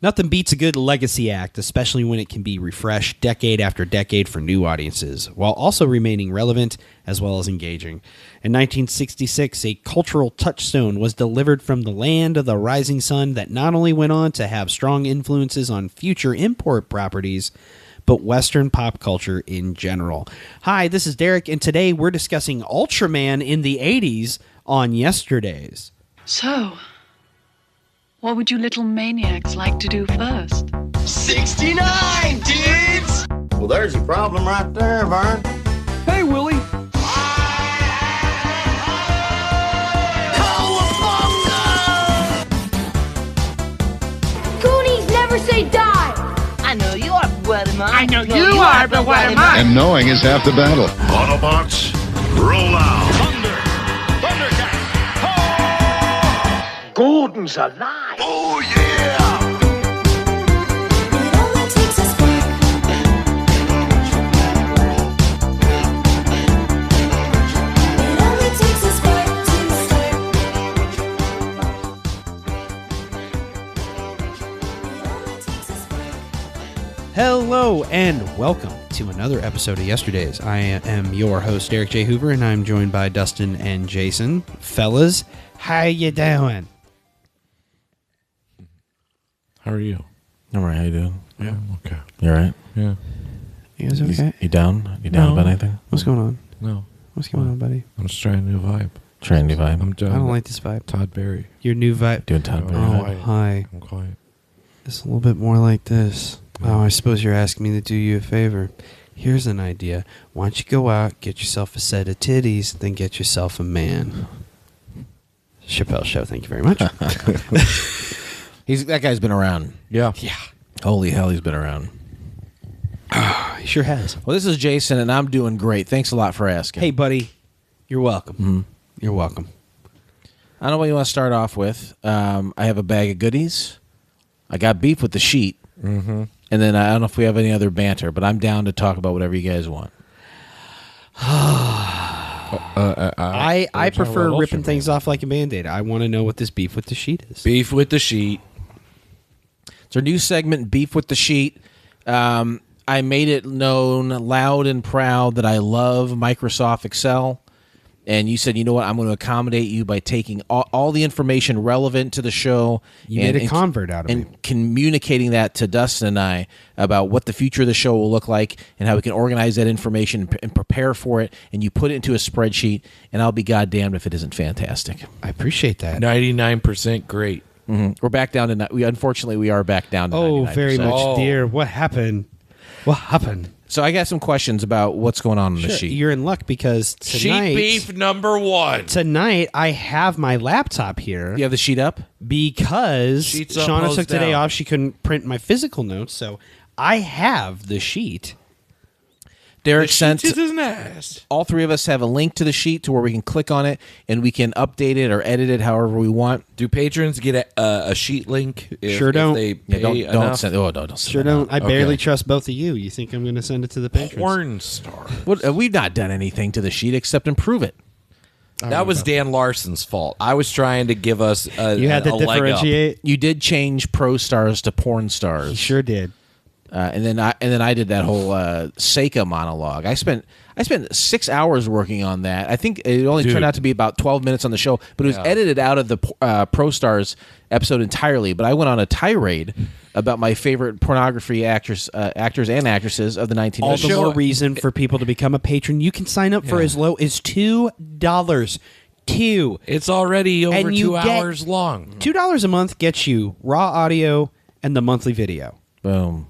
Nothing beats a good legacy act, especially when it can be refreshed decade after decade for new audiences, while also remaining relevant as well as engaging. In 1966, a cultural touchstone was delivered from the land of the rising sun that not only went on to have strong influences on future import properties, but Western pop culture in general. Hi, this is Derek, and today we're discussing Ultraman in the 80s on Yesterdaze. So, what would you little maniacs like to do first? 69, dudes! Well, there's your problem right there, Vern. Hey, Willie. Cowabunga! Goonies never say die! I know you are, but what am I? I know you are, but what am I? And knowing is half the battle. Autobots, roll out. Thundercats. Gordon's alive. Oh, yeah! It only takes a spark. It only takes a spark to start. It only takes a spark. Hello and welcome to another episode of Yesterdaze. I am your host, Derek J. Hoover, and I'm joined by Dustin and Jason. Fellas, how you doing? How are you? I'm all right. How you doing? Yeah, okay. You all right? Yeah. You guys okay? You down? You down No. about anything? What's going on? No. What's going on, buddy? I'm just trying a new vibe. Trying to vibe. I'm done. I don't like this vibe. Todd Berry. Your new vibe. Doing Todd Oh, Berry. Oh, quiet. hi. I'm quiet. It's a little bit more like this. Oh, I suppose you're asking me to do you a favor. Here's an idea. Why don't you go out, get yourself a set of titties, then get yourself a man. Chappelle Show, thank you very much. That guy's been around. Yeah. Yeah. Holy hell, he's been around. He sure has. Well, this is Jason, and I'm doing great. Thanks a lot for asking. Hey, buddy. You're welcome. Mm-hmm. You're welcome. I don't know what you want to start off with. I have a bag of goodies. I got beef with the sheet. Mm-hmm. And then I don't know if we have any other banter, but I'm down to talk about whatever you guys want. I prefer ripping things off like a Band-Aid. I want to know what this beef with the sheet is. Beef with the sheet. It's our new segment, Beef with the Sheet. I made it known loud and proud that I love Microsoft Excel. And you said, you know what, I'm going to accommodate you by taking all the information relevant to the show. You made a convert out of me. And communicating that to Dustin and I about what the future of the show will look like and how we can organize that information and prepare for it. And you put it into a spreadsheet, and I'll be goddamned if it isn't fantastic. I appreciate that. 99% great. Mm-hmm. We're back down to unfortunately, we are back down to 99%. Very much, dear. What happened? What happened? So I got some questions about what's going on the sheet. You're in luck because tonight... Sheet beef number 1. Tonight, I have my laptop here. You have the sheet up? Because Sheets up, Shauna hose took today down. off. She couldn't print my physical notes, so I have the sheet. Derek sent... Sheet is nice. All three of us have a link to the sheet to where we can click on it and we can update it or edit it however we want. Do patrons get a sheet link? Sure don't. If they pay don't send. Oh, don't send. Sure that don't. out. I barely trust both of you. You think I'm going to send it to the patrons? Porn star. What, we've not done anything to the sheet except improve it. That was Dan Larson's fault. I was trying to give us You had to differentiate. You did change pro stars to porn stars. You sure did. And then I did that whole Seika monologue. I spent 6 hours working on that. I think it only turned out to be about 12 minits on the show, but it was edited out of the Pro Stars episode entirely. But I went on a tirade about my favorite pornography actors and actresses of the 1980s. All the more reason for people to become a patron. You can sign up for as low as $2. It's already over And you 2 hours long. $2 a month gets you raw audio and the monthly video. Boom.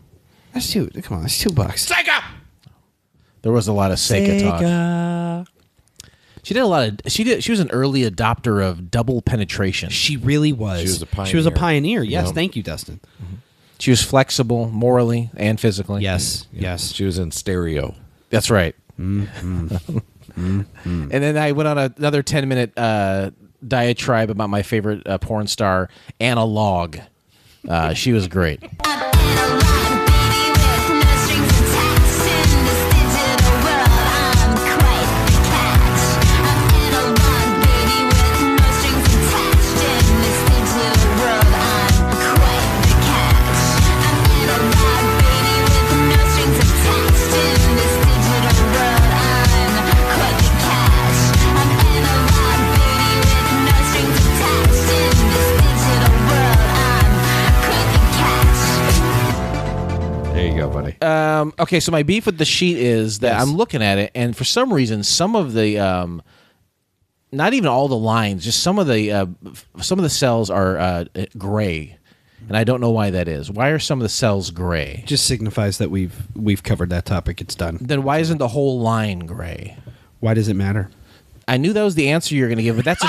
That's two. Come on, that's $2. Sega! There was a lot of Seika talk. She did a lot of. She was an early adopter of double penetration. She really was. She was a pioneer. Yes, Yep. thank you, Dustin. Mm-hmm. She was flexible morally and physically. Yes. She was in stereo. That's right. Mm-hmm. And then I went on another 10-minute diatribe about my favorite porn star, Anna Log. She was great. go, buddy. Okay, so my beef with the sheet is that I'm looking at it, and for some reason, some of the not even all the lines, just some of the cells are gray, and I don't know why that is. Why are some of the cells gray? Just signifies that we've covered that topic. It's done. Then why isn't the whole line gray? Why does it matter? I knew that was the answer you were going to give, but that's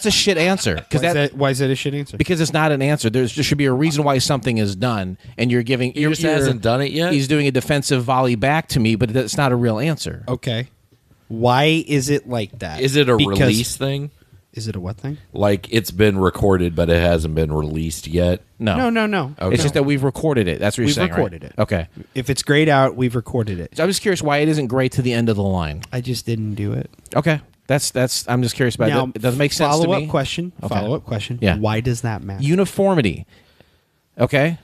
a shit answer. Why is that a shit answer? Because it's not an answer. There should be a reason why something is done, and you're giving. He just hasn't done it yet. He's doing a defensive volley back to me, but it's not a real answer. Okay. Why is it like that? Is it a release thing? Is it a what thing? Like it's been recorded, but it hasn't been released yet? No. Okay. It's just that we've recorded it. That's what you're saying, We've recorded it. Okay. If it's grayed out, we've recorded it. So I'm just curious why it isn't gray to the end of the line. I just didn't do it. Okay. That's. I'm just curious about Now, it. It doesn't make sense to me. Follow-up question. Okay. Follow-up question. Yeah. Why does that matter? Uniformity. Okay.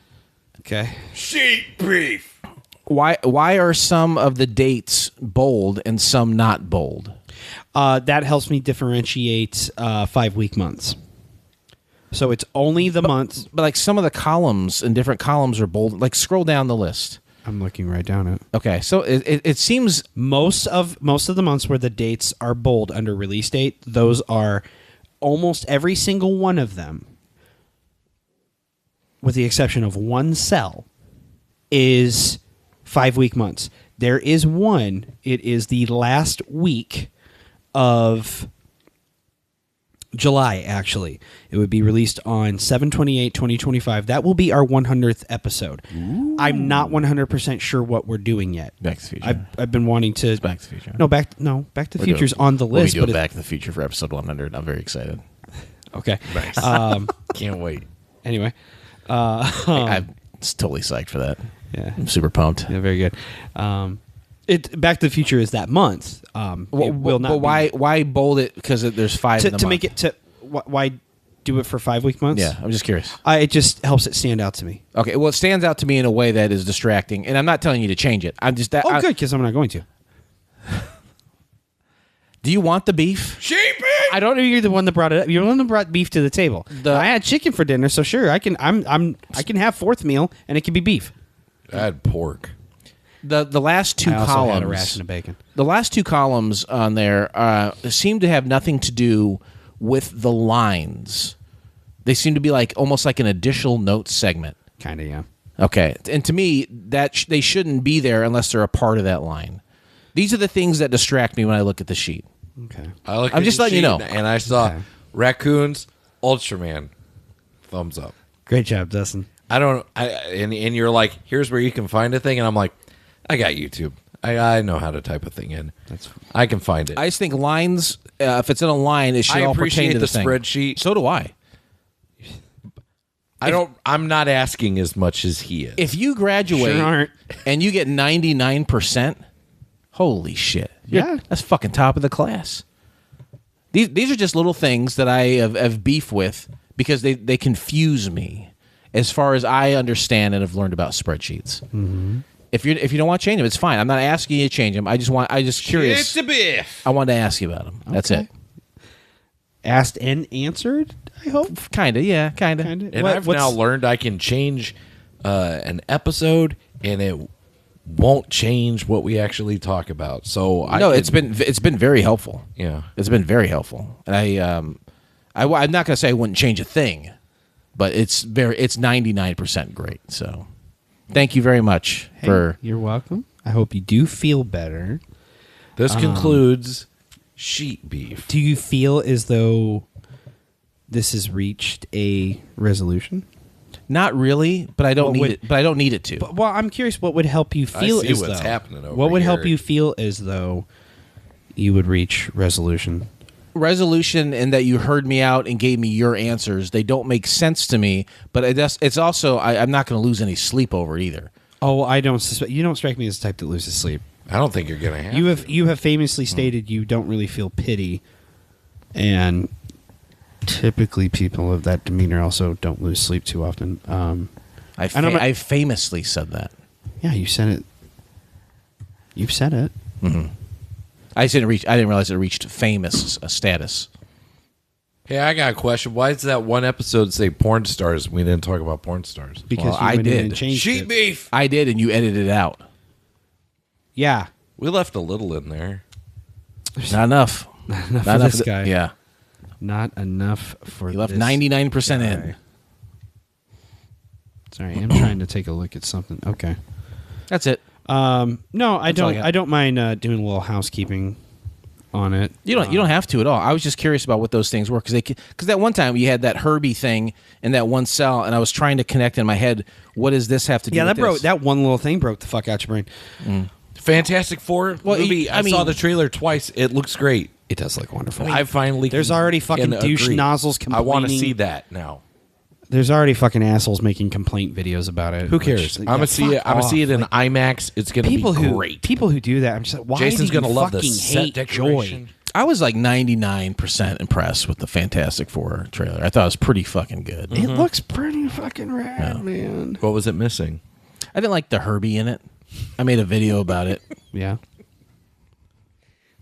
Okay. Sheet beef. Why are some of the dates bold and some not bold? That helps me differentiate 5-week months. So it's only the months. But like some of the columns in different columns are bold. Like scroll down the list. I'm looking right down it. Okay, so it seems Most of the months where the dates are bold under release date, those are almost every single one of them, with the exception of one cell, is 5-week months. There is one. It is the last week of July, actually. It would be released on 7/28/2025. That will be our 100th episode. Ooh. I'm not 100% sure what we're doing yet. Back to the Future. I've been wanting to. It's Back to the Future. Back to the Future's on the list. We'll be but doing Back to the Future for episode 100. I'm very excited. Okay. Nice. Can't wait. Anyway. I'm totally psyched for that. Yeah. I'm super pumped. Yeah, very good. Back to the Future is that month. It will not. But why bold it? Because there's 5 in the to month. make it to why do it for 5-week months? Yeah, I'm just curious. It just helps it stand out to me. Okay, well, it stands out to me in a way that is distracting, and I'm not telling you to change it. I'm just that. Good, because I'm not going to. Do you want the beef? Sheet beef. I don't know. You're the one that brought it up. You're the one that brought beef to the table. I had chicken for dinner, so sure, I can. I can have fourth meal, and it can be beef. I had pork. The last two I also columns. had a ration of bacon. The last two columns on there seem to have nothing to do with the lines. They seem to be like almost like an additional notes segment. Kind of, yeah. Okay, and to me, that they shouldn't be there unless they're a part of that line. These are the things that distract me when I look at the sheet. Okay. I'm just letting you know. And I saw raccoons, Ultraman, thumbs up. Great job, Dustin. And you're like, here's where you can find a thing, and I'm like, I got YouTube. I know how to type a thing in. I can find it. I just think lines. If it's in a line, it should all pertain to the thing. Spreadsheet. So do I. I'm not asking as much as he is. If you graduate Sure aren't. and you get 99%, holy shit! Yeah. That's fucking top of the class. These are just little things that I have beef with because they confuse me as far as I understand and have learned about spreadsheets. Mm-hmm. If you don't want to change them, it's fine. I'm not asking you to change them. I just curious. It's a biff. I wanted to ask you about them. That's it. Asked and answered, I hope. Kinda, yeah, kinda. And I've now learned I can change an episode, and it won't change what we actually talk about. So it's been very helpful. Yeah, it's been very helpful. And I'm not gonna say I wouldn't change a thing, but it's 99% great. So thank you very much for. You're welcome. I hope you do feel better. This concludes sheet beef. Do you feel as though this has reached a resolution? Not really, but I don't need it. But I don't need it to. Well, I'm curious. What would help you feel? I see what's happening over What would help here. you feel as though you would reach resolution? Resolution, in that you heard me out and gave me your answers. They don't make sense to me, but it's also I'm not going to lose any sleep over it either. Oh, I don't suspect. You don't strike me as the type that loses sleep. I don't think you're gonna have. You have famously stated you don't really feel pity, and typically people of that demeanor also don't lose sleep too often. I famously said that. Yeah, you said it. You've said it. Mm-hmm. I didn't realize it reached famous status. Hey, I got a question. Why does that one episode say porn stars? We didn't talk about porn stars. Because I went in did. and changed Sheep it. beef. I did, and you edited it out. Yeah. We left a little in there. Not enough. Not for this guy. Yeah. Not enough for You left this 99% guy. in. Sorry, I'm trying to take a look at something. Okay. That's it. No, I That's all I don't. got. I don't mind doing a little housekeeping on it. You don't have to at all. I was just curious about what those things were because that one time you had that Herbie thing in that one cell, and I was trying to connect in my head. What does this have to do? Yeah, with that broke. this? That one little thing broke the fuck out your brain. Fantastic Four movie. I mean- saw the trailer twice. It looks great. It does look wonderful. I finally. There's already fucking can douche agree. nozzles I want to complaining. see that now. There's already fucking assholes making complaint videos about it. Who cares? I'm gonna see it. I'm gonna see it in IMAX. It's gonna be great. People who do that, I'm just like, why Jason's do you gonna love the fucking set hate decoration. joy? I was like 99% impressed with the Fantastic Four trailer. I thought it was pretty fucking good. It looks pretty fucking rad, man. What was it missing? I didn't like the Herbie in it. I made a video about it. Yeah.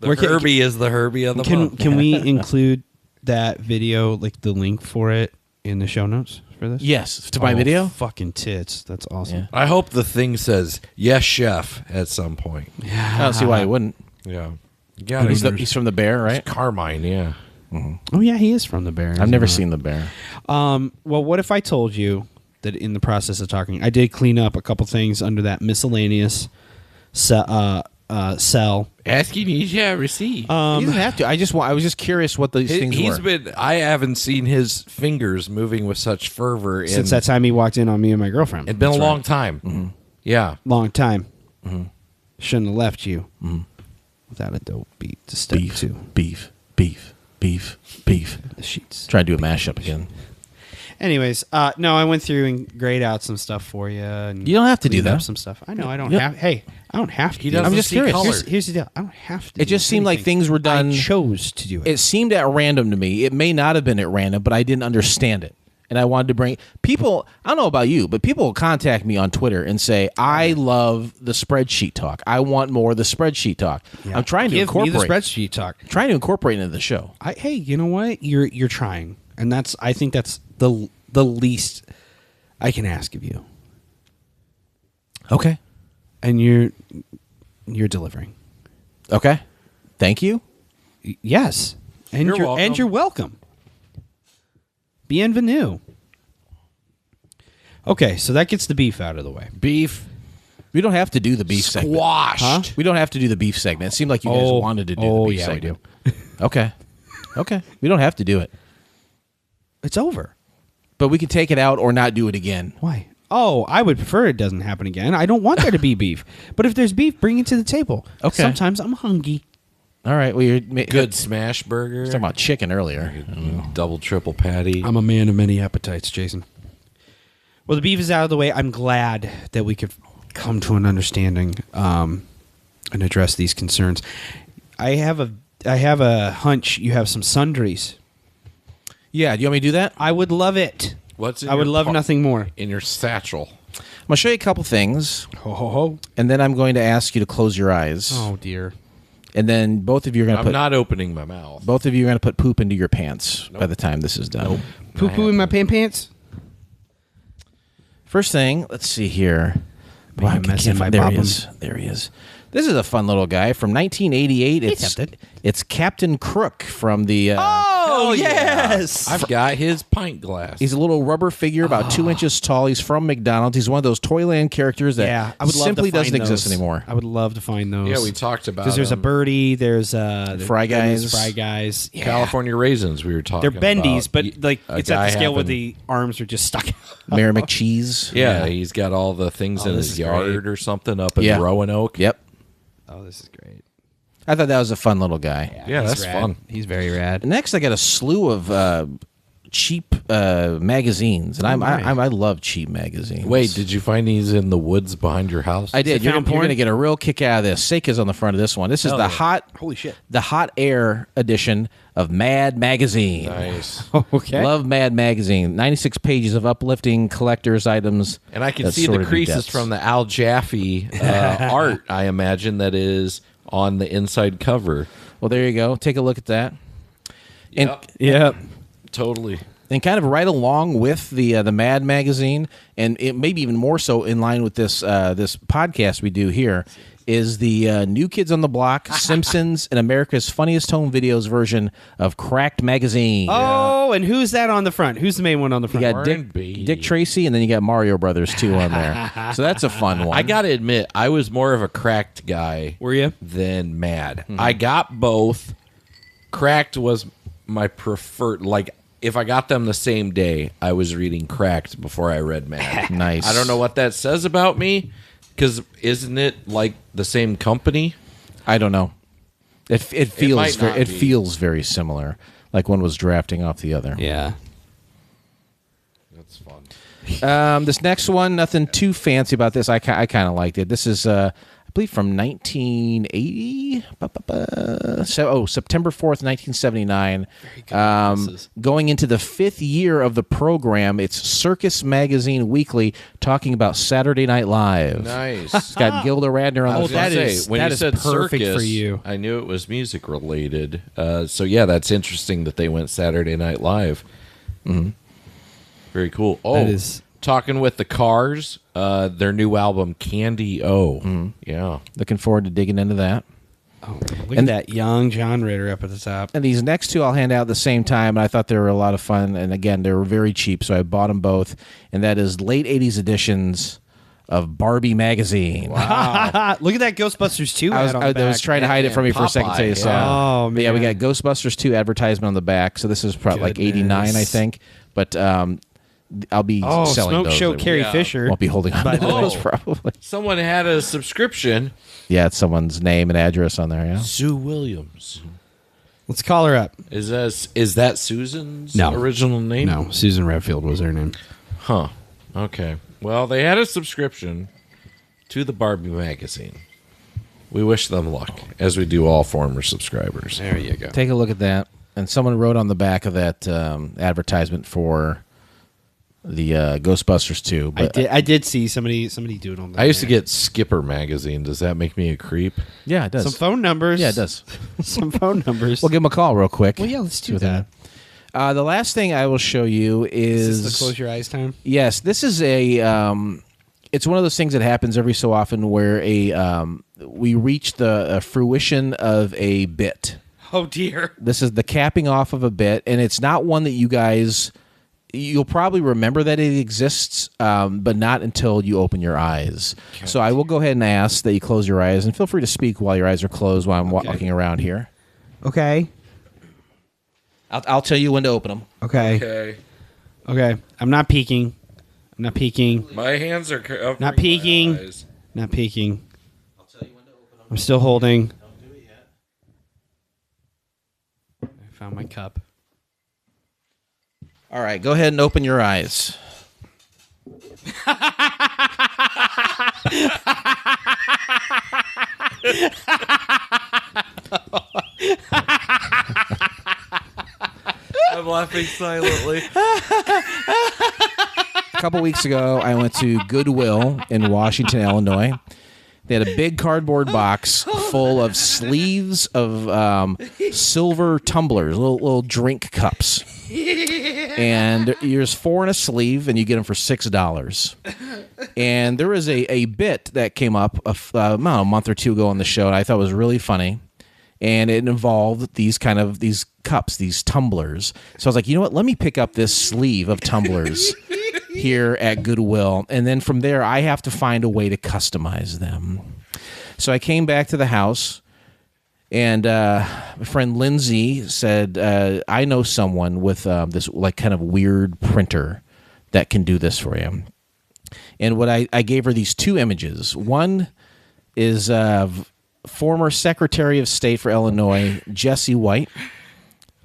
The Herbie is the Herbie of the month. Can we include that video, like the link for it, in the show notes for this? Yes, to my video. Fucking tits. That's awesome. Yeah. I hope the thing says "Yes, Chef" at some point. I don't see why he wouldn't. Yeah, yeah. He's from the Bear, right? Carmine. Yeah. Oh yeah, he is from the Bear. I've never seen the Bear. Well, what if I told you that in the process of talking, I did clean up a couple things under that miscellaneous cell. Asking you shall receive. He doesn't have to. I was just curious what these things He's were. been. I haven't seen his fingers moving with such fervor Since that time he walked in on me and my girlfriend. It's been a long time. Yeah. Long time. Shouldn't have left you without a dope beat to step beef, to. beef, beef, beef, beef. The sheets. Try to do a mashup again. Anyways, no, I went through and grayed out some stuff for you. And You don't have to do cleaned up that. some stuff. I know. I don't Yep. have. Hey, I don't have to. He do it. doesn't I'm just see curious. color. Here's the deal. I don't have to. It just seemed like things were done. I chose to do it. It seemed at random to me. It may not have been at random, but I didn't understand it. And I wanted to bring people, I don't know about you, but people will contact me on Twitter and say, I love the spreadsheet talk. I want more of the spreadsheet talk. Yeah. I'm trying to Give me incorporate the spreadsheet talk. trying to incorporate it into the show. Hey, you know what? You're trying, and I think that's the least I can ask of you, Okay. and you're delivering. Okay. Thank you. Yes, and You're welcome. and you're welcome. Bienvenue. Okay, so that gets the beef out of the way. Beef We don't have to do the beef segment. squashed. Huh? We don't have to do the beef segment. It seemed like you guys wanted to do the beef yeah, we segment. Okay. Okay. We don't have to do it. It's over. But we can take it out or not do it again. Why? Oh, I would prefer it doesn't happen again. I don't want there to be beef. But if there's beef, bring it to the table. Okay. Sometimes I'm hungry. All right. Well, you're Good smash burger. talking about chicken earlier. Double, triple patty. I'm a man of many appetites, Jason. Well, the beef is out of the way. I'm glad that we could come to an understanding and address these concerns. I have a hunch you have some sundries. Yeah. Do you want me to do that? I would love it. What's in I would your love par- nothing more. in your satchel? I'm going to show you a couple things, Ho ho ho! and then I'm going to ask you to close your eyes. Oh dear. And then both of you are going to I'm put not opening my mouth. both of you are going to put poop into your pants by the time this is done. Poo poo in my pants. First thing, let's see here. Making a I mess can't in my find- there he bobbin. is. There he is. This is a fun little guy from 1988. It's Captain Crook from the. Oh yes. I've got his pint glass. He's a little rubber figure, about 2 inches tall. He's from McDonald's. He's one of those Toyland characters that Yeah, I would love simply to find doesn't exist those. anymore. I would love to find those. Yeah, we talked about because there's a them. birdie. There's Fry Guys. Fry Guys. Yeah. California raisins. We were talking. They're bendies, about. but like A it's at guy the scale where having- the arms are just stuck. Mary McCheese. Yeah, he's got all the things in this his is yard great. or something up in Yeah. Roanoke. Yep. Oh, this is great. I thought that was a fun little guy. Yeah, he's that's rad. fun. He's very rad. Next, I got a slew of cheap magazines, and I love cheap magazines. Wait, did you find these in the woods behind your house? I did. it You're found going porn? to get a real kick out of this. Seika's on the front of this one. This is the Holy shit. the hot air edition of Mad Magazine. Nice. Okay. Love Mad Magazine. 96 pages of uplifting collector's items. And I can that see sort the of creases depths. from the Al Jaffe art, I imagine, that is on the inside cover. Well, there you go. Take a look at that. And Yep. Yep. totally. And kind of right along with the Mad magazine, and it maybe even more so in line with this this podcast we do here, is the New Kids on the Block, Simpsons, and America's Funniest Home Videos version of Cracked Magazine. Oh, and who's that on the front? Who's the main one on the front? You got Dick Tracy, and then you got Mario Brothers too on there. So that's a fun one. I gotta admit, I was more of a Cracked guy. Were you? Than Mad. I got both. Cracked was my preferred. Like, if I got them the same day, I was reading Cracked before I read Mad. Nice. I don't know what that says about me, because isn't it like the same company? I don't know. It feels might not be. feels very similar. Like one was drafting off the other. Yeah. That's fun. This next one, nothing too fancy about this. I kind of liked it. This is, I believe, from 1980. September 4th, 1979. Going into the 5th year of the program, it's Circus Magazine Weekly, talking about Saturday Night Live. Nice. It's got Gilda Radner on the that front. is- when that you is said perfect circus, for you. I knew it was music related. So yeah, that's interesting that they went Saturday Night Live. Mm-hmm. Very cool. Oh, That is- talking with the Cars, their new album Candy O. Mm-hmm. Yeah, Looking forward to digging into that. Oh, look at that young John Ritter up at the top. And these next two I'll hand out at the same time, and I thought they were a lot of fun. And again, they were very cheap, so I bought them both. And that is late 80s editions of Barbie Magazine. Wow. Look at that Ghostbusters 2 I ad on the was back. trying to hide it from you for a second Popeye, till you saw. yeah. Oh, But yeah, we man. got Ghostbusters 2 advertisement on the back. So this is probably like 89, I think. But I'll be Oh, selling Smoke those. Show I Carrie Fisher. won't be holding on By to the way. those probably. someone had a subscription. Yeah, it's someone's name and address on there. Yeah. Sue Williams. Let's call her up. Is that Susan's No. original name? No, Susan Redfield was her name. Huh. Okay. Well, they had a subscription to the Barbie magazine. We wish them luck, as we do all former subscribers. There you go. Take a look at that. And someone wrote on the back of that advertisement for the Ghostbusters 2. But I did see somebody doodling. I used to get Skipper magazine. Does that make me a creep? yeah, it does. some phone numbers. Yeah, it does. Some phone numbers. We'll give them a call real quick. Well, yeah, let's do See what that. they know. The last thing I will show you Is this the close your eyes time? Yes, this is a. It's one of those things that happens every so often where we reach the fruition of a bit. Oh dear. This is the capping off of a bit, and it's not one that you guys. You'll probably remember that it exists, but not until you open your eyes. So I will go ahead and ask that you close your eyes, and feel free to speak while your eyes are closed while I'm walking around here. Okay. I'll tell you when to open them. Okay. Okay. I'm not peeking. I'm not peeking. My hands are covering Not peeking. my eyes. Not peeking. I'll tell you when to open them. I'm still holding. Don't do it yet. I found my cup. All right, go ahead and open your eyes. I'm laughing silently. A couple weeks ago, I went to Goodwill in Washington, Illinois. They had a big cardboard box full of sleeves of silver tumblers, little drink cups. And there's 4 in a sleeve, and you get them for $6. And there was a bit that came up a month or two ago on the show, and I thought was really funny. And it involved these cups, these tumblers. So I was like, you know what? Let me pick up this sleeve of tumblers here at Goodwill. And then from there, I have to find a way to customize them. So I came back to the house, and my friend Lindsay said, I know someone with this like kind of weird printer that can do this for you. And what I gave her these 2 images. One is former Secretary of State for Illinois, Jesse White.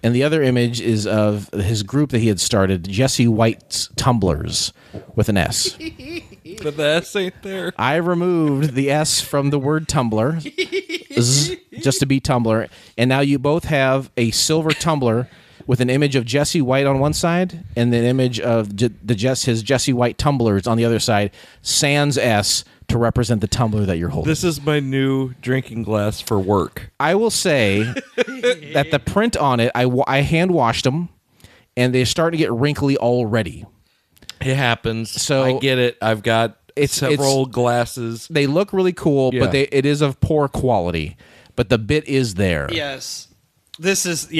And the other image is of his group that he had started, Jesse White's Tumblers, with an S. But the S ain't there. I removed the S from the word tumbler, just to be tumbler. And now you both have a silver tumbler with an image of Jesse White on one side and an image of his Jesse White tumblers on the other side, sans S, to represent the tumbler that you're holding. This is my new drinking glass for work. I will say that the print on it, I hand washed them, and they're starting to get wrinkly already. It happens. So I get it. I've got several glasses. They look really cool, but it is of poor quality. But the bit is there. Yes. This is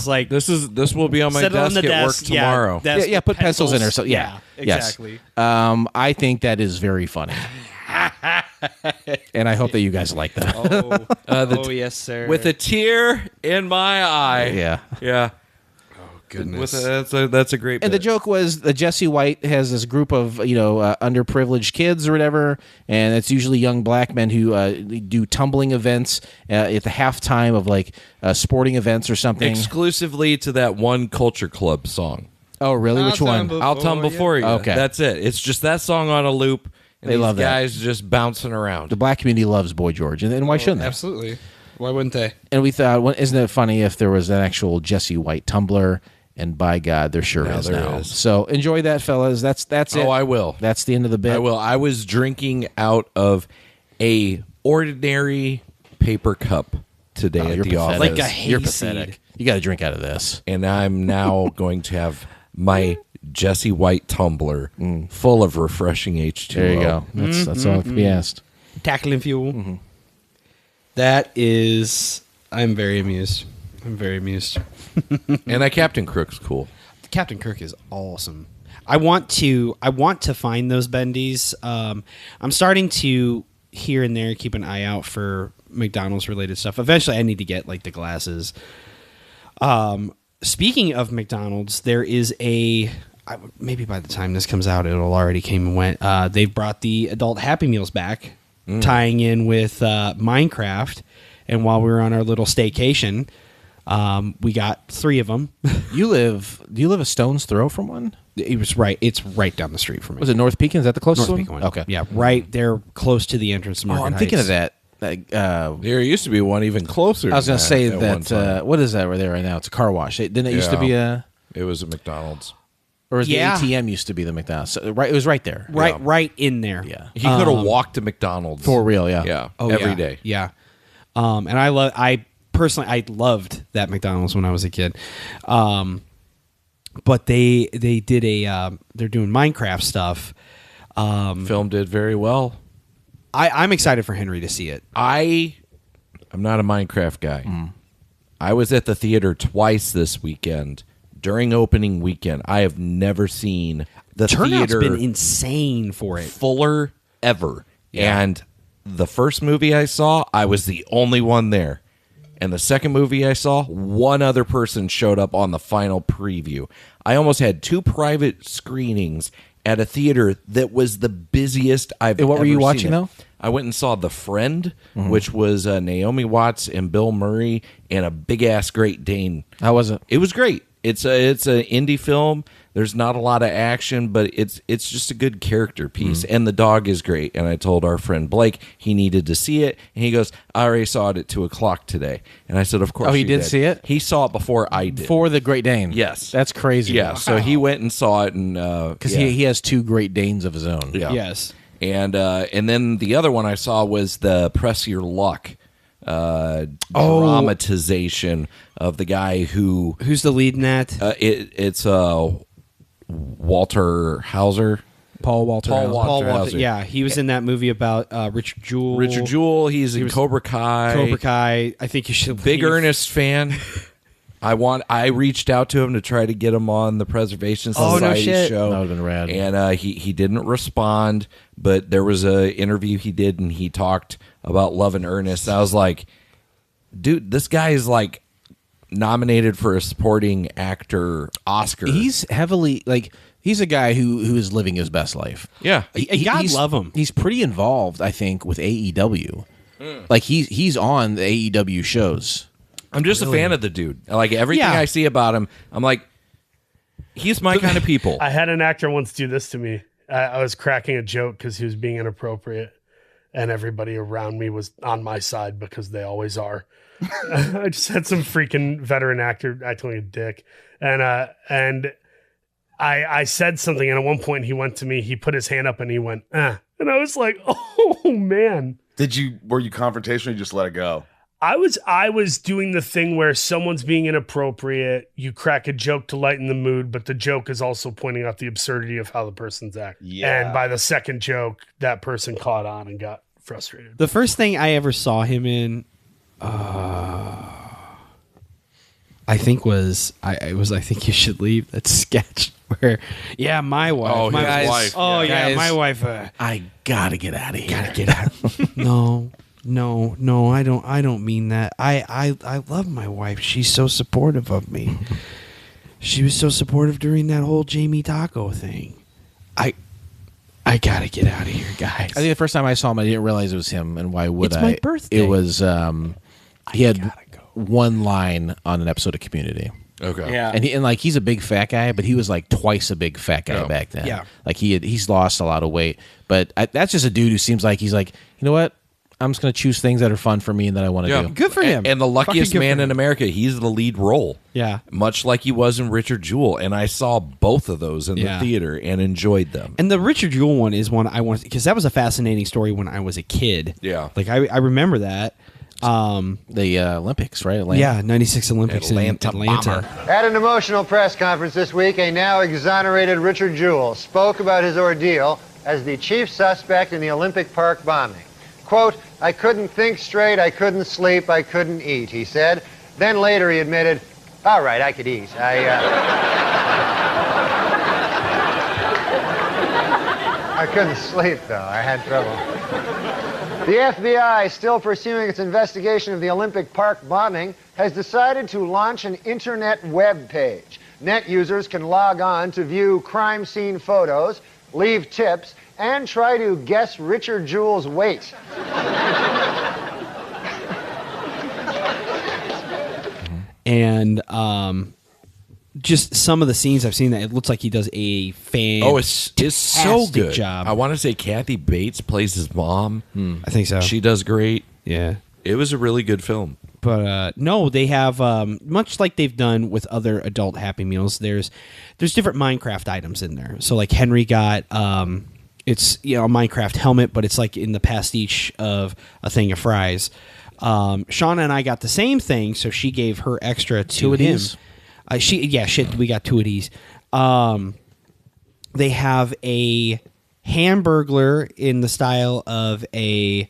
like this will be on my set it on desk the at work desk, tomorrow. Put pencils in there. So exactly. Yes. I think that is very funny. And I hope that you guys like that. Yes, sir. With a tear in my eye. Yeah. Goodness. That's a great bit. And the joke was that Jesse White has this group of underprivileged kids or whatever, and it's usually young black men who do tumbling events at the halftime of like sporting events or something. Exclusively to that one Culture Club song. Oh, really? Which one? I'll tumble for you. Okay, that's it. It's just that song on a loop. And they these love guys just bouncing around. The black community loves Boy George, and why shouldn't they? Absolutely. Why wouldn't they? And we thought, isn't it funny if there was an actual Jesse White tumbler? And by God, there sure is now. So enjoy that, fellas. That's it. Oh, I will. That's the end of the bit. I will. I was drinking out of a ordinary paper cup today at the office. Like a You're hayseed. pathetic. You got to drink out of this. And I'm now going to have my Jesse White tumbler full of refreshing H2O. There you go. That's all that can be asked. Tackling fuel. That is. I'm very amused. And that Captain Crook's cool. Captain Kirk is awesome. I want to find those bendies. I'm starting to here and there keep an eye out for McDonald's related stuff. Eventually, I need to get like the glasses. Speaking of McDonald's, there is maybe by the time this comes out, it'll already came and went. They've brought the adult Happy Meals back, tying in with Minecraft. And while we were on our little staycation, we got 3 of them. Do you live a stone's throw from one? It's right down the street from me. Was it North Pekin? Is that the closest North one? Pekin one. Okay. Yeah, right there, close to the entrance to Market I'm Heights. thinking of that. There used to be one even closer. I was going to say at one time. that. What is that right there right now? It's a car wash. Didn't it used to be a? It was a McDonald's. Or was Yeah. the ATM used to be the McDonald's? So, right, it was right there. Right in there. Yeah. He could have walked to McDonald's For real, yeah. Yeah, Oh, every day. Yeah. And I loved that McDonald's when I was a kid. But they did they're doing Minecraft stuff. Film did very well. I'm excited for Henry to see it. I'm not a Minecraft guy. I was at the theater twice this weekend during opening weekend. I have never seen the Turnout's theater been insane for it. fuller ever. And the first movie I saw, I was the only one there. And the second movie I saw, one other person showed up on the final preview. I almost had 2 private screenings at a theater that was the busiest I've ever seen. What were you watching, it. though? I went and saw The Friend, which was Naomi Watts and Bill Murray and a big-ass Great Dane. How was it? It was great. It's an indie film. There's not a lot of action, but it's just a good character piece. And the dog is great. And I told our friend Blake he needed to see it. And he goes, I already saw it at 2:00 today. And I said, of course Oh, he you did see it? He saw it before I did. For the Great Dane. Yes. That's crazy. Yeah, so he went and saw it. And Because he has 2 Great Danes of his own. Yeah. Yes. And then the other one I saw was the Press Your Luck dramatization of the guy Who's the lead in that? it's Walter Hauser. Paul Walter. Paul Hauser. Walter. Yeah, he was in that movie about Richard Jewell. Richard Jewell. He's in was Cobra Kai. Cobra Kai. I think you should Big leave. Ernest fan. I reached out to him to try to get him on the Preservation Oh, no Society shit. show. That would've been rad. And he didn't respond, but there was a interview he did, and he talked about Love and Ernest. I was like, dude, this guy is like nominated for a supporting actor Oscar. He's heavily he's a guy who is living his best life. Yeah. God love him. He's pretty involved, I think, with AEW. Like he's on the AEW shows. I'm just a fan of the dude. Like everything I see about him, I'm like, he's my kind of people. I had an actor once do this to me. I was cracking a joke because he was being inappropriate, and everybody around me was on my side because they always are. I just had some freaking veteran actor acting like a dick, and I said something, and at one point he went to me, he put his hand up, and he went, and I was like, oh man. Were you confrontational or you just let it go? I was doing the thing where someone's being inappropriate, you crack a joke to lighten the mood, but the joke is also pointing out the absurdity of how the person's acting. Yeah. And by the second joke, that person caught on and got frustrated. The first thing I ever saw him in, I think I think you should leave. That sketch where, my wife. Oh, my his wife. Oh yeah. yeah, my wife. I gotta get out of here. Gotta get out. No, I don't mean that. I love my wife. She's so supportive of me. She was so supportive during that whole Jamie Taco thing. I gotta get out of here, guys. I think the first time I saw him, I didn't realize it was him, and why would It's I? my birthday. It was he had one line on an episode of Community. Okay. Yeah. And he's a big fat guy, but he was like twice a big fat guy back then. Yeah. Like he's lost a lot of weight, but that's just a dude who seems like he's like, you know what? I'm just going to choose things that are fun for me and that I want to do. Good for him. And the luckiest Fucking good man for in him. America. He's the lead role. Yeah. Much like he was in Richard Jewell. And I saw both of those in the Yeah. theater and enjoyed them. And the Richard Jewell one is one I want, because that was a fascinating story when I was a kid. Yeah. Like I remember that. The Olympics, right? Atlanta. Yeah, 96 Olympics Atlanta in Atlanta. bomber. At an emotional press conference this week, a now exonerated Richard Jewell spoke about his ordeal as the chief suspect in the Olympic Park bombing. Quote, I couldn't think straight, I couldn't sleep, I couldn't eat, he said. Then later he admitted, all right, I could eat. I couldn't sleep, though. I had trouble. The FBI, still pursuing its investigation of the Olympic Park bombing, has decided to launch an internet web page. Net users can log on to view crime scene photos, leave tips, and try to guess Richard Jewell's weight. And just some of the scenes I've seen that it looks like he does a It's so good. job. I want to say Kathy Bates plays his mom. I think so. She does great. Yeah. It was a really good film. But no, they have much like they've done with other adult Happy Meals. There's different Minecraft items in there. So like Henry got it's a Minecraft helmet, but it's like in the pastiche of a thing of fries. Shauna and I got the same thing, so she gave her extra to him. We got two of these. They have a Hamburglar in the style of a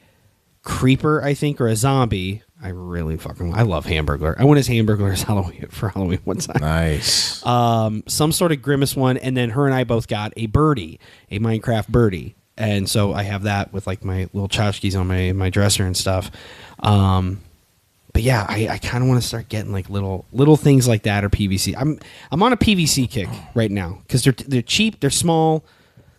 creeper, I think, or a zombie. I love Hamburglar. I went as Hamburglar for Halloween one time. Nice. Some sort of Grimace one, and then her and I both got a birdie, a Minecraft birdie. And so I have that with like my little tchotchkes on my dresser and stuff. But yeah, I kind of want to start getting like little things like that or PVC. I'm on a PVC kick right now because they're cheap, they're small,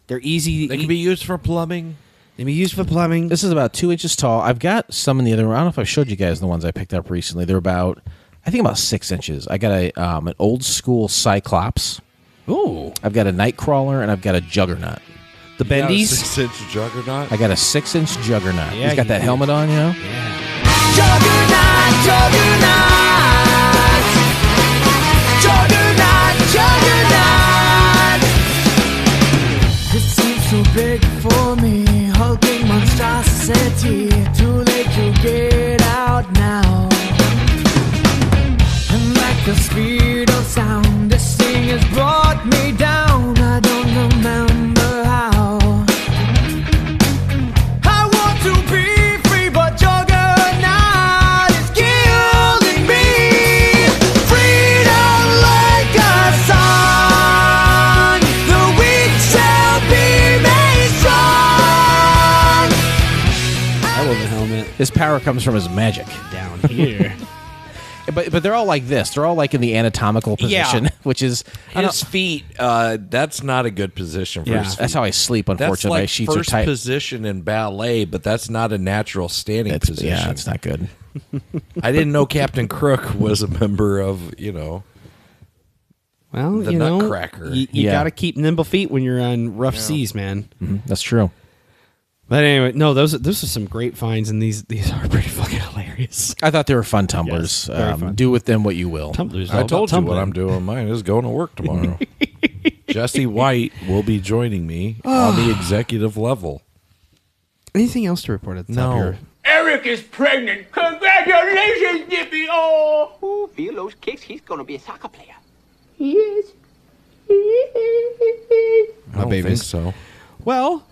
they're easy. They can be used for plumbing. They can be used for plumbing. This is about 2 inches tall. I've got some in the other room. I don't know if I showed you guys the ones I picked up recently. They're about 6 inches. I got an old school Cyclops. Ooh. I've got a Nightcrawler and I've got a Juggernaut. The Bendies. 6-inch Juggernaut. I got a 6-inch Juggernaut. Yeah, He's got that helmet on, you know? Yeah. Juggernaut, Juggernaut. Juggernaut, Juggernaut. It seems too big for me, hulking monstrosity. Too late to get out now. And like the speed of sound, this thing has brought me down. I don't remember how. I want to be free, but Juggernaut is killing me. Freedom like a song. The weak shall be made strong. I love the helmet. His power comes from his magic. Down here. But they're all like this. They're all like in the anatomical position, which is His feet, that's not a good position for his feet. that's how I sleep. Unfortunately, That's my like sheets first are tight. position in ballet, but that's not a natural standing position. Yeah, it's not good. I didn't know Captain Crook was a member of, Well, The Nutcracker. You Yeah. got to keep nimble feet when you're on rough seas, man. That's true. But anyway, no, those are some great finds, and these are pretty fucking hilarious. I thought they were fun tumblers. Yes, very fun. Do with them what you will. Tumblers. I told you what I'm doing. Mine is going to work tomorrow. Jesse White will be joining me on the executive level. Anything else to report at the top here? Eric is pregnant. Congratulations, Dippy. Oh. Feel those kicks? He's gonna be a soccer player. He is. I don't think so. Well,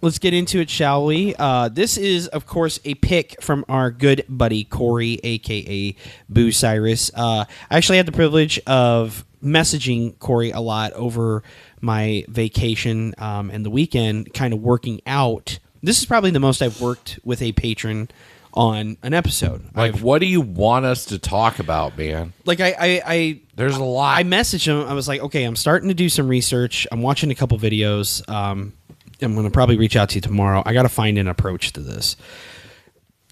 let's get into it, shall we? This is, of course, a pick from our good buddy Corey, a.k.a. Busirus. I actually had the privilege of messaging Corey a lot over my vacation and the weekend, kind of working out. This is probably the most I've worked with a patron on an episode. Like, what do you want us to talk about, man? Like, I there's a lot. I messaged him. I was like, okay, I'm starting to do some research. I'm watching a couple videos. I'm going to probably reach out to you tomorrow. I got to find an approach to this.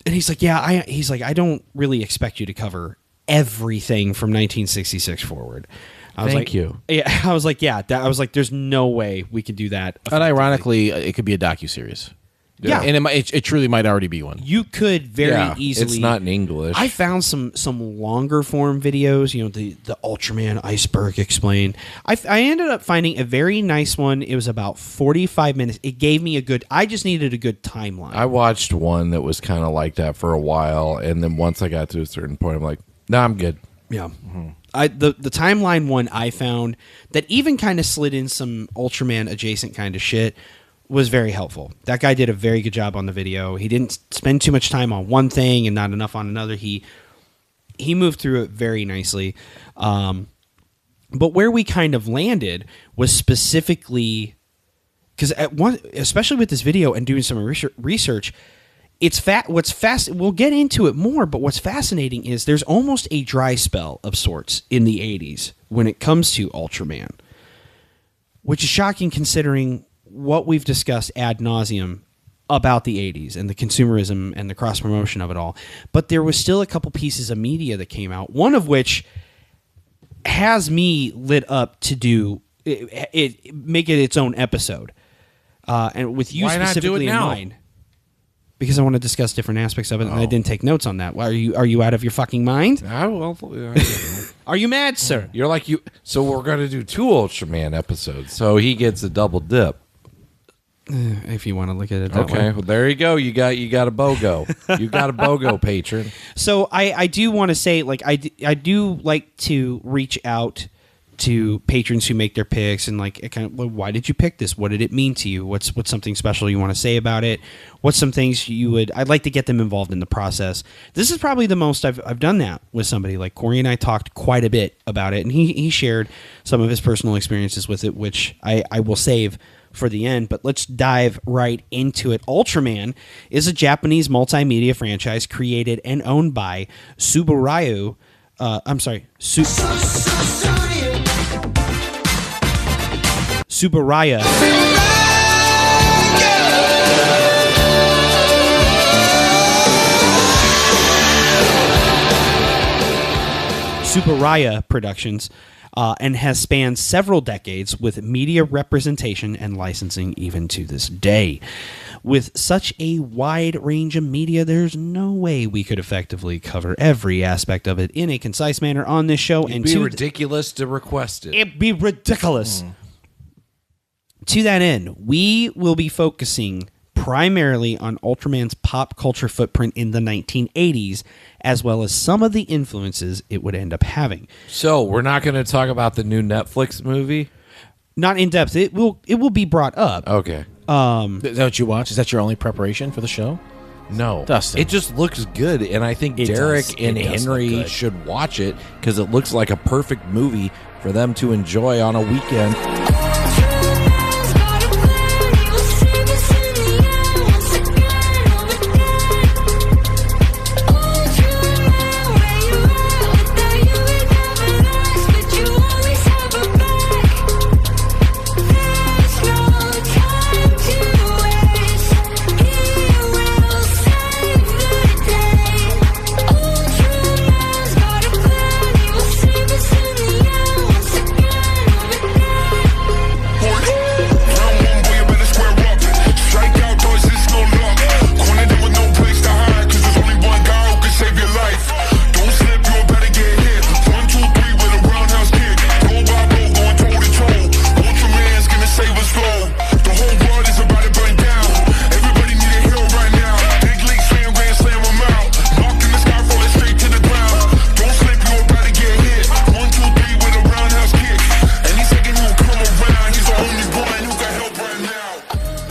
And he's like, yeah, I don't really expect you to cover everything from 1966 forward. Thank you. Yeah, I was like, I was like, there's no way we could do that. And ironically, it could be a docuseries. Yeah. And it truly might already be one. You could very easily. It's not in English. I found some longer form videos, the Ultraman iceberg explained. I ended up finding a very nice one. It was about 45 minutes. It gave me I just needed a good timeline. I watched one that was kind of like that for a while, and then once I got to a certain point, I'm like, nah, I'm good. Yeah. Mm-hmm. The timeline one I found that even kind of slid in some Ultraman adjacent kind of shit was very helpful. That guy did a very good job on the video. He didn't spend too much time on one thing and not enough on another. He moved through it very nicely. But where we kind of landed was specifically because especially with this video and doing some research, we'll get into it more, but what's fascinating is there's almost a dry spell of sorts in the 80s when it comes to Ultraman, which is shocking considering what we've discussed ad nauseum about the 80s and the consumerism and the cross promotion of it all. But there was still a couple pieces of media that came out, one of which has me lit up to do make it its own episode. And with you specifically in mind. Because I want to discuss different aspects of it, and I didn't take notes on that. Are you out of your fucking mind? Are you mad, sir? You're like you. So we're going to do 2 Ultraman episodes. So he gets a double dip. If you want to look at it that way. Okay, well, there you go. You got a BOGO. You got a BOGO patron. So I do want to say, like, I do like to reach out to patrons who make their picks and like, kind of, well, why did you pick this? What did it mean to you? What's something special you want to say about it? What's some things I'd like to get them involved in the process. This is probably the most I've done that with somebody. Like Corey and I talked quite a bit about it, and he shared some of his personal experiences with it, which I will save for the end, but let's dive right into it. Ultraman is a Japanese multimedia franchise created and owned by Subaraya. Subaraya Productions. And has spanned several decades with media representation and licensing even to this day. With such a wide range of media, there's no way we could effectively cover every aspect of it in a concise manner on this show. It'd be ridiculous to request it. It'd be ridiculous. To that end, we will be focusing primarily on Ultraman's pop culture footprint in the 1980s, as well as some of the influences it would end up having. So we're not going to talk about the new Netflix movie? Not in depth. It will be brought up. Okay. Is that what you watch? Is that your only preparation for the show? No. Dustin. It just looks good, and I think Derek and Henry should watch it because it looks like a perfect movie for them to enjoy on a weekend.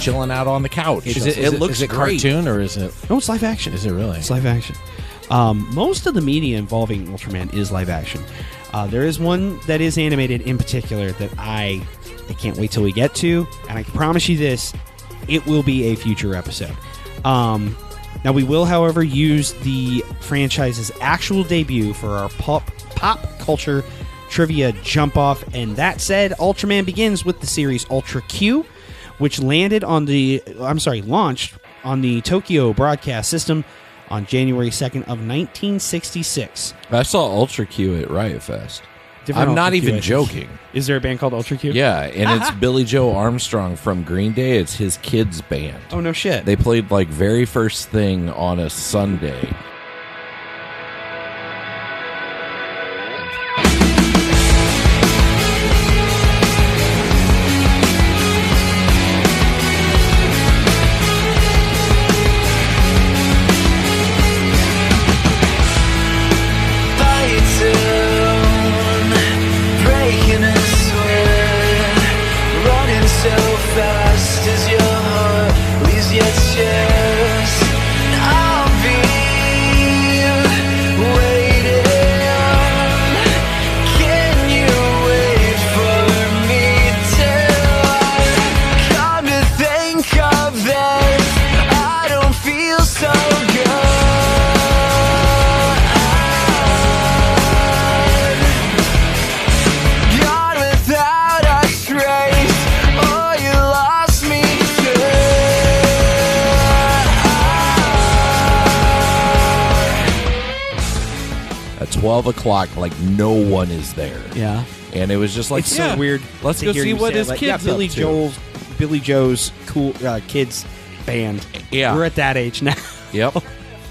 chilling out on the couch. It looks great. cartoon or is it? No, it's live action. Is it really? It's live action. Most of the media involving Ultraman is live action. There is one that is animated in particular that I can't wait till we get to, and I can promise you this, it will be a future episode. Now, we will, however, use the franchise's actual debut for our pop culture trivia jump-off, and that said, Ultraman begins with the series Ultra Q, which launched on the Tokyo broadcast system on January 2nd of 1966. I saw Ultra Q at Riot Fest. Different I'm not Ultra Q, even I think. joking. Is there a band called Ultra Q? Yeah, and it's Billy Joe Armstrong from Green Day. It's his kids' band. Oh, no shit. They played like very first thing on a Sunday. At 12 o'clock, like no one is there. Yeah. And it was just like, It's so weird. Let's to go hear see you what say his it. Like, kids yeah, up to. Billy Joe's cool kids band. Yeah. We're at that age now. Yep.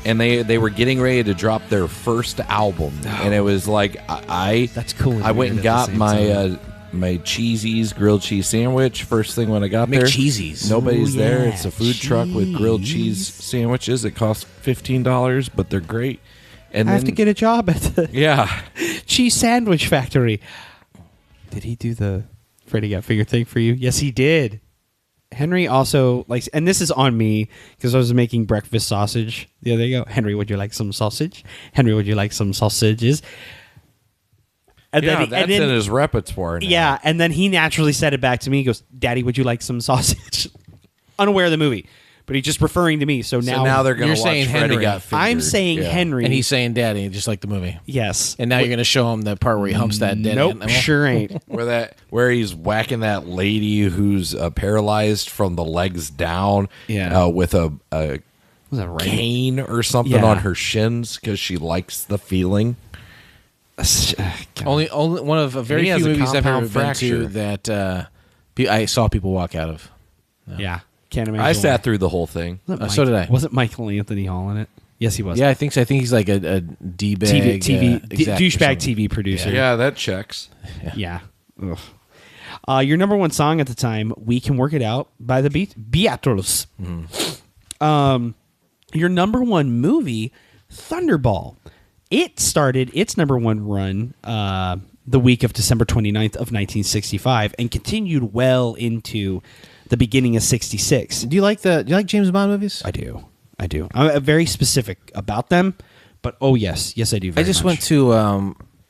And they were getting ready to drop their first album, and it was like that's cool. I went and got my my Cheesy's grilled cheese sandwich first thing when I got there. McCheesy's. Nobody's Ooh, there. yeah, It's a food truck with grilled cheese sandwiches. It costs $15, but they're great. And I have to get a job at the cheese sandwich factory. Did he do the Freddy Got Finger thing for you? Yes, he did. Henry also likes, and this is on me because I was making breakfast sausage the other day. Henry, would you like some sausage? Henry, would you like some sausages? And that's in his repertoire now. Yeah, and then he naturally said it back to me. He goes, "Daddy, would you like some sausage?" Unaware of the movie, but he's just referring to me. So now they're going to watch saying Freddy Henry. Got Fingered. I'm saying Yeah. Henry, And he's saying daddy, just like the movie. yes. And now you're going to show him the part where he humps that dead Nope, animal. sure ain't. Where he's whacking that lady who's paralyzed from the legs down, with a Was that right? cane or something Yeah. on her shins because she likes the feeling. Only one of a very He has few a movies I've ever compound been fracture. to that I saw people walk out of. Yeah, can't imagine. I why. sat through the whole thing. So did I. Wasn't Michael Anthony Hall in it? Yes, he was. Yeah, I think so. I think he's like a D-bag, douchebag TV producer. Yeah, that checks. Yeah. Ugh. Your number one song at the time, "We Can Work It Out" by the Beatles. Your number one movie, Thunderball. It started its number one run the week of December 29th of 1965 and continued well into the beginning of 66. Do you like James Bond movies? I do. I'm very specific about them, but yes, I do. I just went to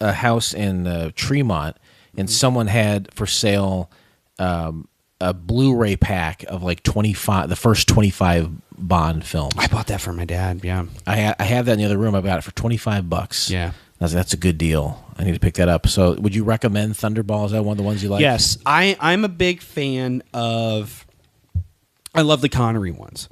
a house in Tremont, and someone had for sale a Blu-ray pack of like 25, the first 25 Bond films. I bought that for my dad. Yeah, I have that in the other room. I got it for $25. Yeah, I was like, that's a good deal. I need to pick that up. So, would you recommend Thunderball? Is that one of the ones you like? Yes, I'm a big fan of. I love the Connery ones.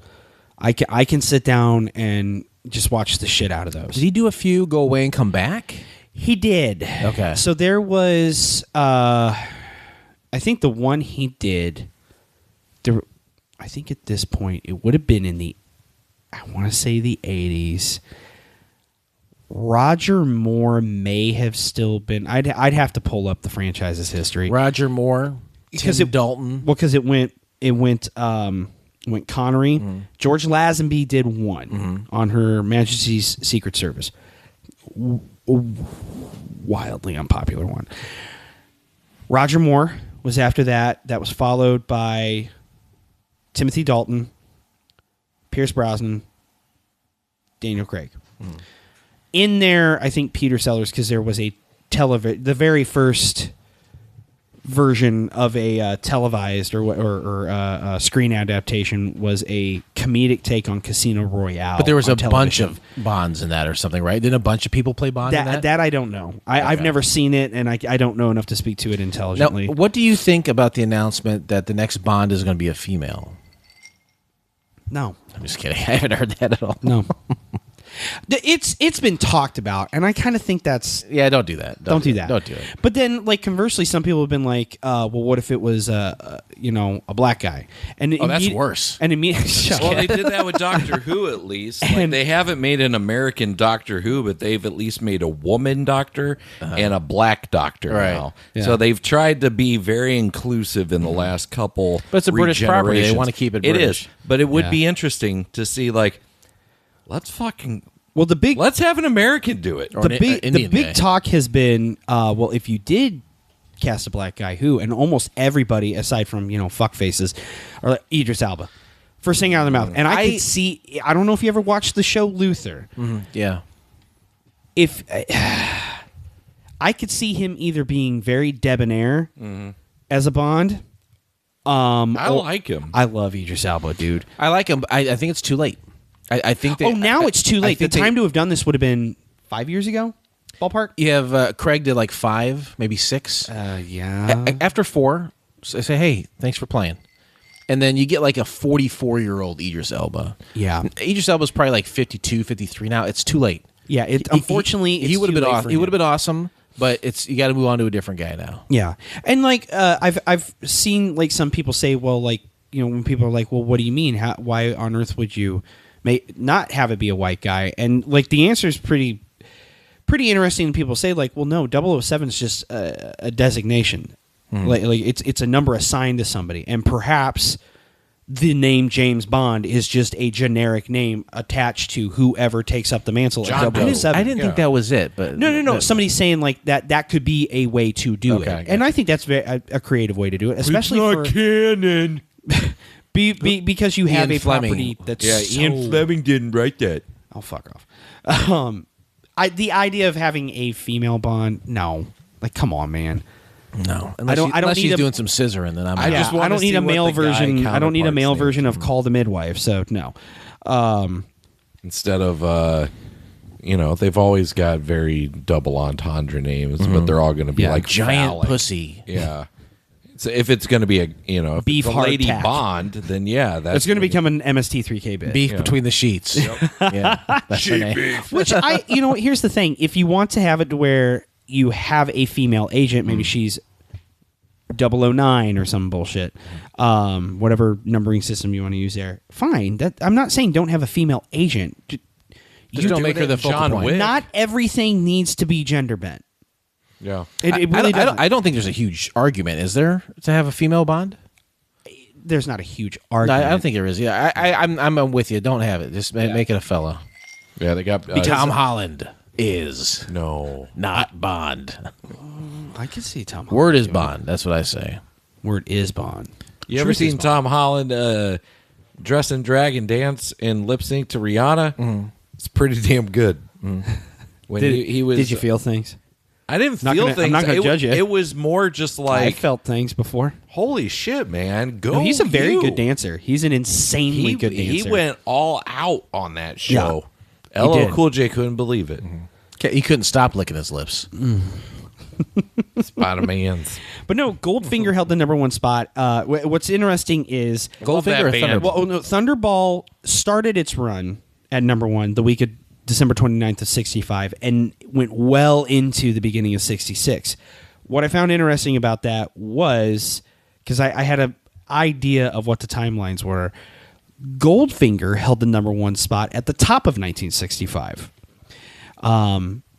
I can sit down and just watch the shit out of those. Did he do a few, go away, and come back? He did. Okay. So there was, I think the one he did, I think at this point it would have been in the, I want to say the 80s. Roger Moore may have still been. I'd have to pull up the franchise's history. Roger Moore, Tim Dalton. Well, because it went Connery. Mm-hmm. George Lazenby did one on Her Majesty's Secret Service. Wildly unpopular one. Roger Moore was after that. That was followed by Timothy Dalton, Pierce Brosnan, Daniel Craig. In there, I think Peter Sellers, because there was the very first version of a televised or screen adaptation was a comedic take on Casino Royale. But there was a bunch television. of Bonds in that or something, right? Didn't a bunch of people play Bond in that? That I don't know. I've never seen it, and I don't know enough to speak to it intelligently. Now, what do you think about the announcement that the next Bond is going to be a female? No. I'm just kidding. I haven't heard that at all. No. It's been talked about, and I kind of think that's... Yeah, don't do that. Don't do that. Don't do it. But then, like, conversely, some people have been like, well, what if it was, a black guy? And that's worse. And immediately... Well, they did that with Doctor Who, at least. Like, they haven't made an American Doctor Who, but they've at least made a woman doctor and a black doctor now. Yeah. So they've tried to be very inclusive in the last couple. But it's a British property. They want to keep it British. It is. But it would be interesting to see, like, let's have an American do it. The big talk has been, well, if you did cast a black guy, who? And almost everybody, aside from fuck faces, are like Idris Elba. First thing out of their mouth. And I could see. I don't know if you ever watched the show Luther. Yeah. If I could see him either being very debonair as a Bond. I like him. I love Idris Elba, dude. I like him. I think it's too late. I think they, now it's too late. The think time to have done this would have been 5 years ago, ballpark. You have Craig did like 5, maybe 6. Yeah. After 4, say, hey, thanks for playing. And then you get like a 44-year-old Idris Elba. Yeah. Idris Elba's probably like 52, 53 now. It's too late. Yeah. Unfortunately, he would have been awesome. He would have been awesome, but you got to move on to a different guy now. Yeah. And like I've seen like some people say, well, like when people are like, well, what do you mean? Why on earth would you not have it be a white guy? And like the answer is pretty interesting. People say like, well, no, 007 is just a designation. Like it's a number assigned to somebody, and perhaps the name James Bond is just a generic name attached to whoever takes up the mantle of 007. I didn't think that was it, but no. Somebody's saying like that could be a way to do it, and I think that's a creative way to do it, especially it's not canon. Because you have Ian a Fleming. property that's Ian Fleming didn't write that. Oh, fuck off. The idea of having a female Bond, no, like come on, man. No, unless she's doing some scissoring, then I don't need a male version. I don't need a male version of Call the Midwife. So no. Instead of they've always got very double entendre names, but they're all going to be like giant phallic. pussy. Yeah. So if it's going to be if beef it's a lady hardtack. Bond, then that's it's going to become an MST3K bit. Beef between the sheets. Yeah, that's her name. Which here's the thing: if you want to have it to where you have a female agent, maybe she's 009 or some bullshit, whatever numbering system you want to use there. Fine. I'm not saying don't have a female agent. Just don't make her the focal point. Wick. Not everything needs to be gender bent. Yeah, it really doesn't. I don't think there's a huge argument, is there, to have a female Bond? There's not a huge No, argument. I don't think there is. Yeah, I'm with you. Don't have it. Just make it a fella. Yeah, they got Tom Holland is not Bond. I can see Tom Holland. Word is Bond. That's what I say. Word is Bond. You ever seen Tom Holland dress in drag and dance and lip sync to Rihanna? It's pretty damn good. When he was, did you feel things? I didn't feel things. I'm not going to judge you. It was more just like I felt things before. Holy shit, man! No, he's a very good dancer. He's an insanely good dancer. He went all out on that show. Yeah, LL Cool J couldn't believe it. He couldn't stop licking his lips. Spider-Man's. But no, Goldfinger held the #1 spot. What's interesting is Goldfinger or Thunderball? Thunderball started its run at #1 the week of December 29th of 65 and went well into the beginning of 66. What I found interesting about that was, because I had an idea of what the timelines were, Goldfinger held the #1 spot at the top of 1965.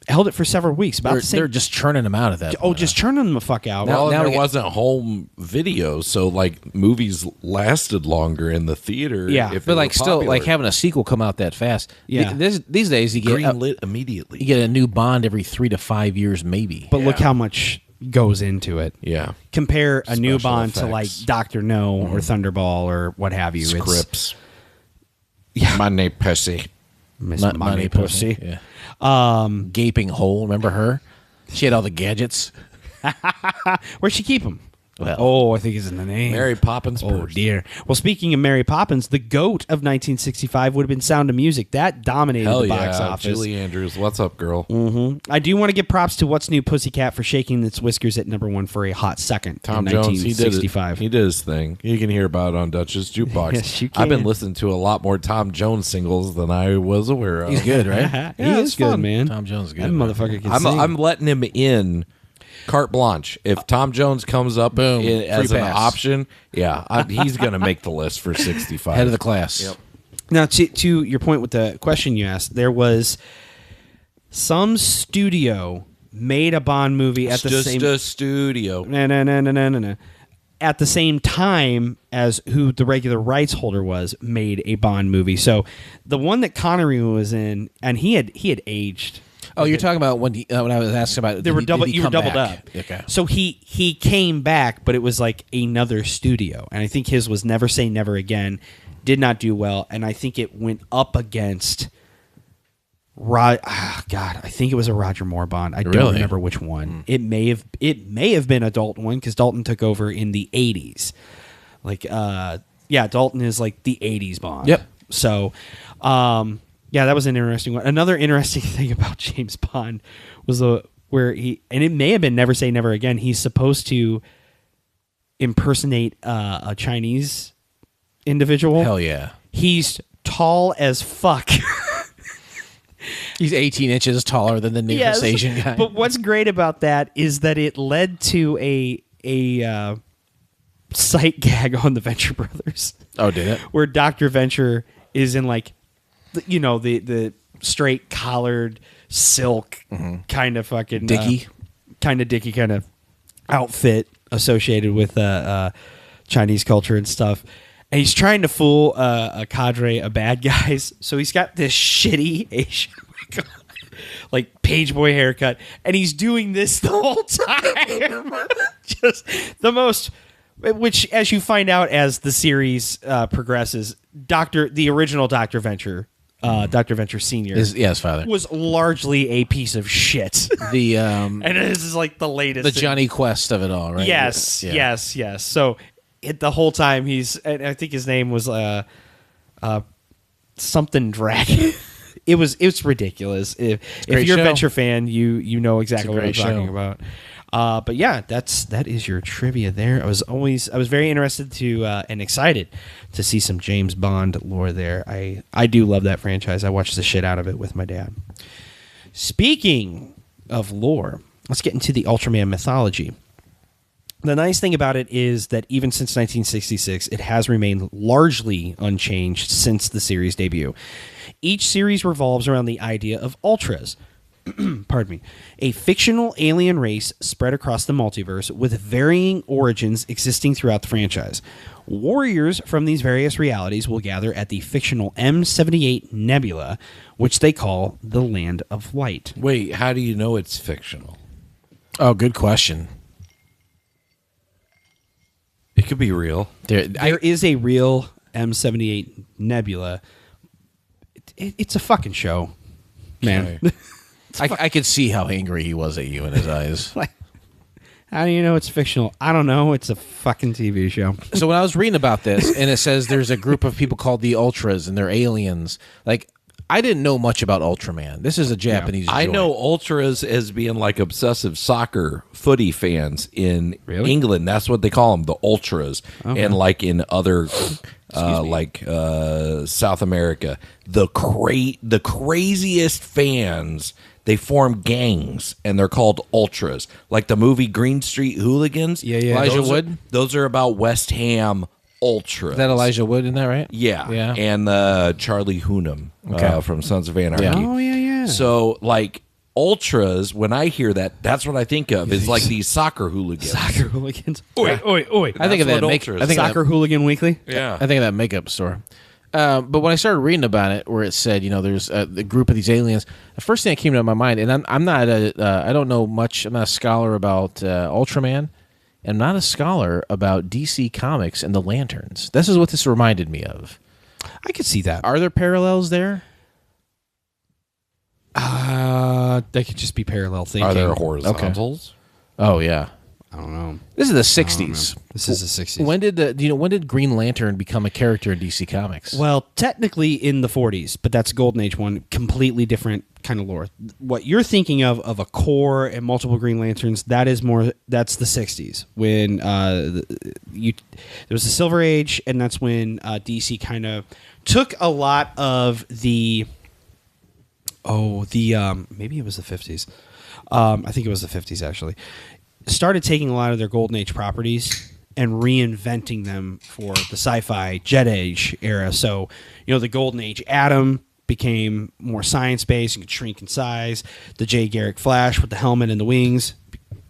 Held it for several weeks. They're just churning them out at that point. Just churning them the fuck out. Well, there wasn't home video, so like movies lasted longer in the theater. Yeah, but like still, like having a sequel come out that fast. Yeah, these days you get greenlit immediately. You get a new Bond every 3 to 5 years, maybe. But look how much goes into it. Yeah. Compare a new Special Bond to like effects. Dr. No or Thunderball or what have you. Scripts. Yeah. Money pussy. Miss Money Pussy. Yeah. Gaping hole. Remember her? She had all the gadgets. Where'd she keep them? Well, I think it's in the name. Mary Poppins. Oh, purse. dear. Well, speaking of Mary Poppins, the GOAT of 1965 would have been Sound of Music. That dominated Hell the yeah. box office. Julie Andrews. What's up, girl? I do want to give props to What's New Pussycat for shaking its whiskers at number 1 for a hot second Tom in Jones, he did 1965. He did his thing. You can hear about it on Dutch's Jukebox. Yes, you I've been can. listening to a lot more Tom Jones singles than I was aware of. he's good, right? He is good, man. Tom Jones is good. That motherfucker can I'm, sing. I'm letting him in carte blanche. If Tom Jones comes up Boom. as Free an pass. option, he's going to make the list for 65. Head of the class. Yep. Now, to your point with the question you asked, there was some studio made a Bond movie at It's the just same a studio. No. At the same time as who the regular rights holder was, made a Bond movie. So the one that Connery was in, and he had aged. Oh, you're talking about when I was asking about You were doubled back? up. Okay. So he came back, but it was like another studio, and I think his was Never Say Never Again. Did not do well, and I think it went up against. I think it was a Roger Moore Bond. I don't Really? remember which one. It may have been a Dalton one because Dalton took over in the 80s. Dalton is like the 80s Bond. Yep. So, that was an interesting one. Another interesting thing about James Bond was where he, and it may have been Never Say Never Again. He's supposed to impersonate a Chinese individual. Hell yeah. He's tall as fuck. He's 18 inches taller than the nearest Asian guy. But what's great about that is that it led to a sight gag on the Venture Brothers. Oh, did it? Where Dr. Venture is in like, the straight collared silk kind of fucking Dickie kind of outfit associated with Chinese culture and stuff. And he's trying to fool a cadre of bad guys. So he's got this shitty Asian, like page boy haircut, and he's doing this the whole time. Just the most, which as you find out as the series progresses, the original Dr. Venture, Dr. Venture Senior, his father was largely a piece of shit. And this is like the latest, the Johnny Quest of it all, right? Yes, Yeah. yes. So the whole time and I think his name was something Dragon. It's ridiculous. If you're show. a Venture fan, you know exactly what I'm great talking show. about. But yeah, that is your trivia there. I was very interested to and excited to see some James Bond lore there. I do love that franchise. I watched the shit out of it with my dad. Speaking of lore, let's get into the Ultraman mythology. The nice thing about it is that even since 1966, it has remained largely unchanged since the series debut. Each series revolves around the idea of Ultras, pardon me, a fictional alien race spread across the multiverse with varying origins existing throughout the franchise. Warriors from these various realities will gather at the fictional M78 Nebula, which they call the Land of Light. Wait, how do you know it's fictional? Oh, good question. It could be real. There is a real M78 Nebula. It's a fucking show, man. Okay. I could see how angry he was at you in his eyes. Like, how do you know it's fictional? I don't know. It's a fucking TV show. So when I was reading about this, and it says there's a group of people called the Ultras, and they're aliens. Like, I didn't know much about Ultraman. This is a Japanese I joint. know Ultras as being like obsessive soccer footy fans in England. That's what they call them, the Ultras. Okay. And like in other, South America, the craziest fans, they form gangs, and they're called Ultras. Like the movie Green Street Hooligans. Yeah. Elijah Wood? Those are about West Ham Ultras. Is that Elijah Wood, isn't that right? Yeah. Yeah. And Charlie Hunnam from Sons of Anarchy. Yeah. Oh, yeah. So, like, Ultras, when I hear that, that's what I think of. Is like these soccer hooligans. Soccer hooligans. Oi. I think of that. Ultras. I think of Soccer Hooligan Weekly. Yeah. I think of that makeup store. But when I started reading about it, where it said, there's a group of these aliens, the first thing that came to my mind, and I'm not I don't know much. I'm not a scholar about Ultraman. I'm not a scholar about DC Comics and the Lanterns. This is what this reminded me of. I could see that. Are there parallels there? They could just be parallel thinking. Are there horizontals? Okay. Oh yeah. I don't know. This is the 60s. This is the 60s. When did Green Lantern become a character in DC Comics? Well, technically in the 40s, but that's Golden Age one. Completely different kind of lore. What you're thinking of a core and multiple Green Lanterns, that's the 60s. When there was the Silver Age, and that's when DC kind of took a lot of maybe it was the 50s. I think it was the 50s, actually. Started taking a lot of their Golden Age properties and reinventing them for the sci-fi Jet Age era. So, the Golden Age Atom became more science-based and could shrink in size. The Jay Garrick Flash with the helmet and the wings.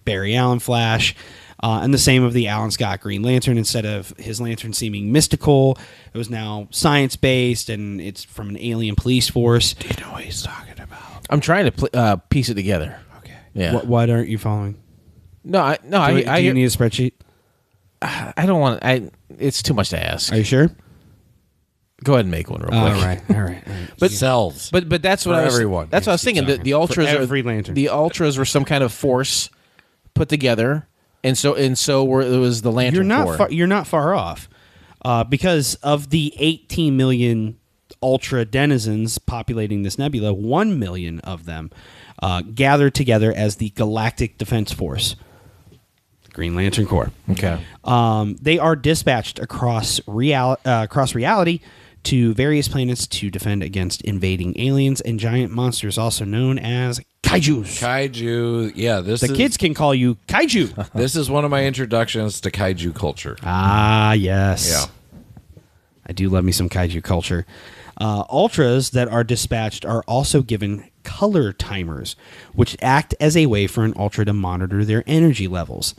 Barry Allen Flash. And the same of the Alan Scott Green Lantern. Instead of his lantern seeming mystical, it was now science-based, and it's from an alien police force. Do you know what he's talking about? I'm trying to piece it together. Okay. Yeah. Why aren't you following? Do you need a spreadsheet? I don't want. It's too much to ask. Are you sure? Go ahead and make one real quick. All right. But cells. But that's what for I was. Everyone. That's what I was thinking. The ultras For every lantern. The ultras were some kind of force put together, and so it was the Lantern Corps. You're not far off, because of the 18 million ultra denizens populating this nebula, 1 million of them gathered together as the Galactic Defense Force. Green Lantern Corps. Okay. They are dispatched across reality to various planets to defend against invading aliens and giant monsters, also known as kaijus. Kaiju, yeah. Kids can call you kaiju. This is one of my introductions to kaiju culture. Ah, yes. Yeah. I do love me some kaiju culture. Ultras that are dispatched are also given color timers, which act as a way for an ultra to monitor their energy levels.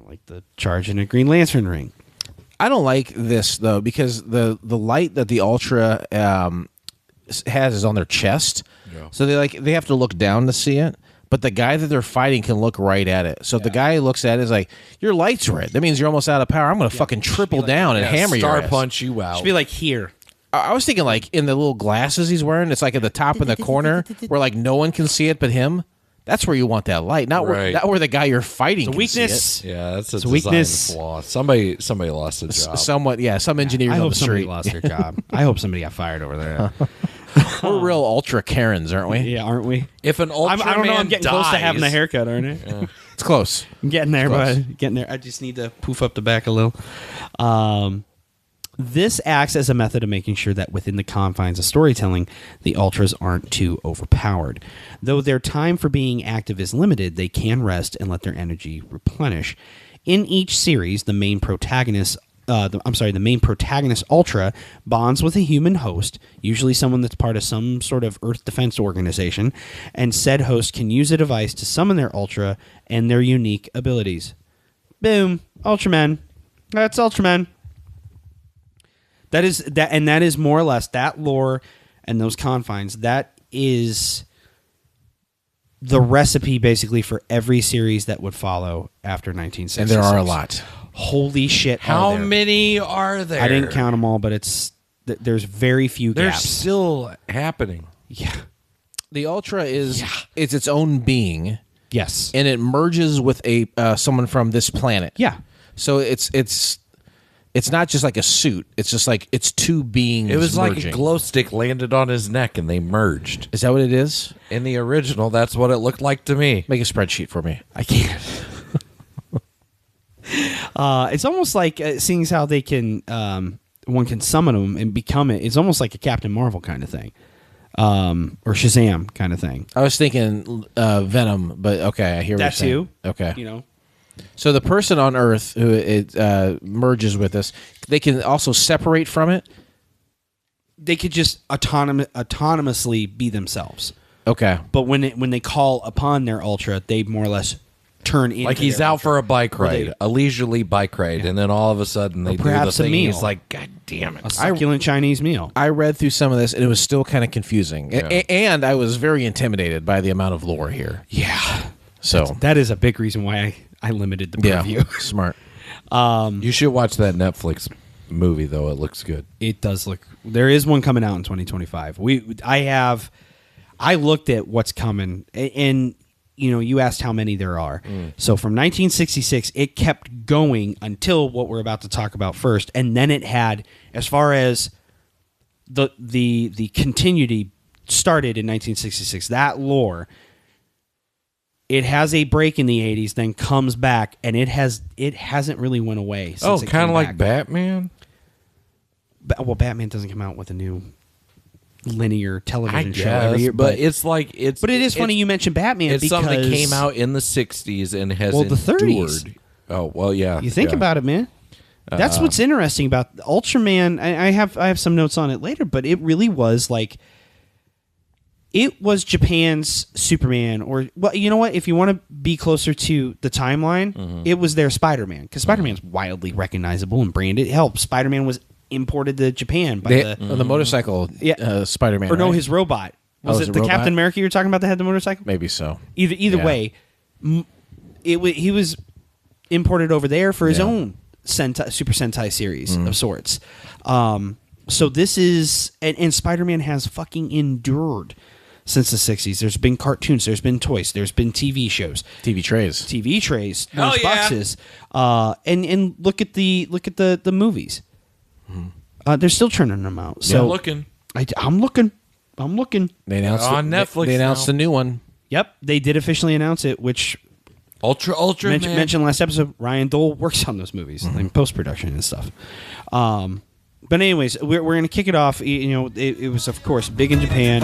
Like the charge in a Green Lantern ring. I don't like this though, because the light that the Ultra has is on their chest, so they have to look down to see it. But the guy that they're fighting can look right at it. So if the guy looks at it, is like, your light's red. That means you're almost out of power. I'm going to fucking triple down and hammer your ass. Punch you out. Should be like here. I was thinking like in the little glasses he's wearing. It's like at the top in the corner where like no one can see it but him. That's where you want that light, not where the guy you're fighting. The weakness. Yeah, that's a weakness flaw. Somebody lost a job. Some engineers I on hope the somebody street lost their job. I hope somebody got fired over there. We're real ultra Karens, aren't we? Yeah, aren't we? If an Ultraman I don't know. I'm getting dies, close to having a haircut, aren't I? Yeah. It's close. I'm getting there, bud. Getting there. I just need to poof up the back a little. This acts as a method of making sure that within the confines of storytelling, the Ultras aren't too overpowered. Though their time for being active is limited, they can rest and let their energy replenish. In each series, the main protagonist Ultra bonds with a human host, usually someone that's part of some sort of Earth defense organization, and said host can use a device to summon their Ultra and their unique abilities. Boom. Ultraman. That's Ultraman. That is more or less that lore and those confines. That is the recipe basically for every series that would follow after 1966. And there are a lot. Holy shit! How many are there? I didn't count them all, but there's very few They're gaps. still happening. Yeah. The Ultra is its own being. Yes. And it merges with someone from this planet. Yeah. So it's not just like a suit. It's just like it's two beings. It was merging. like a glow stick landed on his neck and they merged. Is that what it is? In the original, that's what it looked like to me. Make a spreadsheet for me. I can't. It's almost like seeing as how they can one can summon them and become it. It's almost like a Captain Marvel kind of thing, or Shazam kind of thing. I was thinking Venom, but okay, I hear what you're saying. Okay, So the person on Earth who it merges with us, they can also separate from it. They could just autonomously be themselves. Okay, but when they call upon their Ultra, they more or less turn into like he's their out for a bike Or they- ride, a leisurely bike ride, and then all of a sudden they do the perhaps a thing. meal. He's like, God damn it! a succulent Chinese meal. I read through some of this, and it was still kind of confusing. Yeah. And I was very intimidated by the amount of lore here. Yeah. So That is a big reason why I limited the yeah, preview. smart. You should watch that Netflix movie though; it looks good. It does look. There is one coming out in 2025. I looked at what's coming, and you asked how many there are. So from 1966, it kept going until what we're about to talk about first, and then it had, as far as the continuity started in 1966. That lore. It has a break in the 80s, then comes back, and it hasn't really went away. Since it kind came of like back. Batman. Well, Batman doesn't come out with a new linear television show guess, every year, but it's like it's. But it is funny you mentioned Batman It's because something that came out in the 60s and has the endured. 30s. Oh well, yeah. You think about it, man. That's what's interesting about Ultraman. I have some notes on it later, but it really was like. It was Japan's Superman, or well, you know what? If you want to be closer to the timeline, it was their Spider-Man because Spider-Man's wildly recognizable and branded. Hell, Spider-Man was imported to Japan by the motorcycle Spider-Man. or no, right? his robot. Was his it the robot? Captain America you were talking about that had the motorcycle? Maybe so. Either Yeah. way, he was imported over there for his own Super Sentai series of sorts. So this is and Spider-Man has fucking endured since the 60s. There's been cartoons, there's been toys, there's been TV shows, TV trays, lunch boxes, and look at the movies. They're still churning them out. So Yeah, looking. I'm looking. They announced on Netflix. They announced now. a new one. Yep, they did officially announce it, which Ultra mentioned last episode. Ryan Dole works on those movies, in post production and stuff. But anyways, we're going to kick it off. It was of course big in Japan.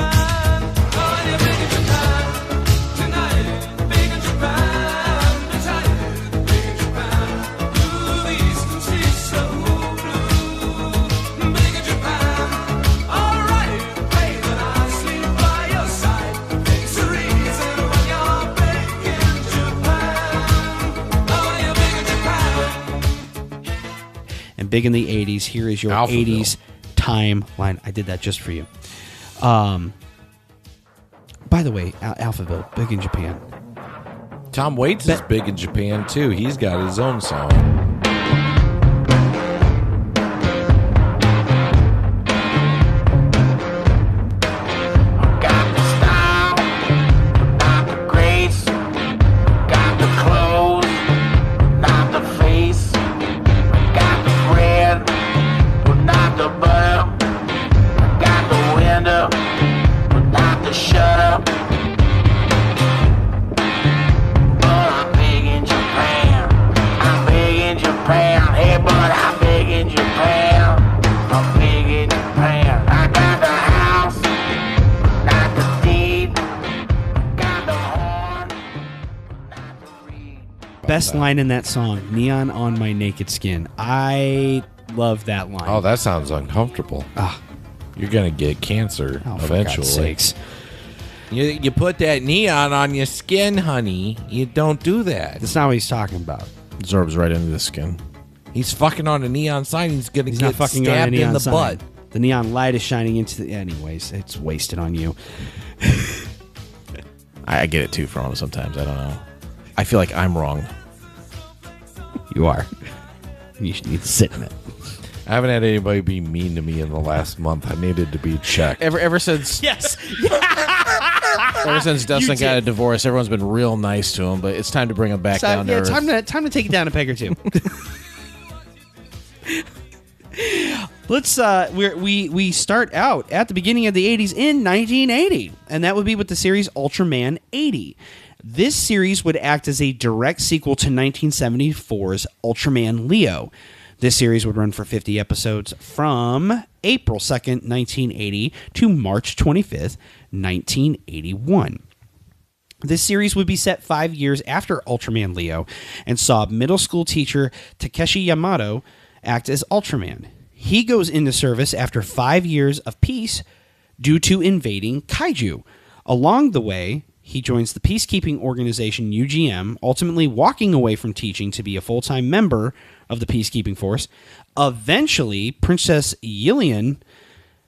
Big in the 80s. Here is your Alphaville. 80s timeline. I did that just for you. By the way, Alphaville, big in Japan. Tom Waits is big in Japan too. He's got his own song. Got the style, not the grace. Got the clothes, not the face. Got the bread, but not the butter. Got the window, but not the shutter. But I'm big in Japan. I'm big in Japan. Hey, but I'm big in Japan. I'm big in Japan. I got the house. Not the deed, got the horn, not the reed. Best line in that song, Neon on My Naked Skin. I love that line. Oh, that sounds uncomfortable. You're gonna get cancer Oh, for eventually. God's sakes. You put that neon on your skin, honey. You don't do that. That's not what he's talking about. Absorbs right into the skin. He's fucking on a neon sign. He's gonna He's get not fucking on a stabbed neon in the sign. butt. The neon light is shining into the... Anyways, it's wasted on you. I get it too from him sometimes. I don't know. I feel like I'm wrong. You are. You should need to sit in it. I haven't had anybody be mean to me in the last month. I needed to be checked. Ever since Yes. ever since Dustin You got a did. divorce, everyone's been real nice to him. But it's time to bring him back down to earth. Time to take it down a peg or two. Let's we start out at the beginning of the 80s in 1980, and that would be with the series Ultraman 80. This series would act as a direct sequel to 1974's Ultraman Leo. This series would run for 50 episodes from April 2nd, 1980 to March 25th, 1981. This series would be set 5 years after Ultraman Leo and saw middle school teacher Takeshi Yamato act as Ultraman. He goes into service after 5 years of peace due to invading kaiju. Along the way, he joins the peacekeeping organization UGM, ultimately walking away from teaching to be a full-time member of the peacekeeping force. Eventually, Princess Yillian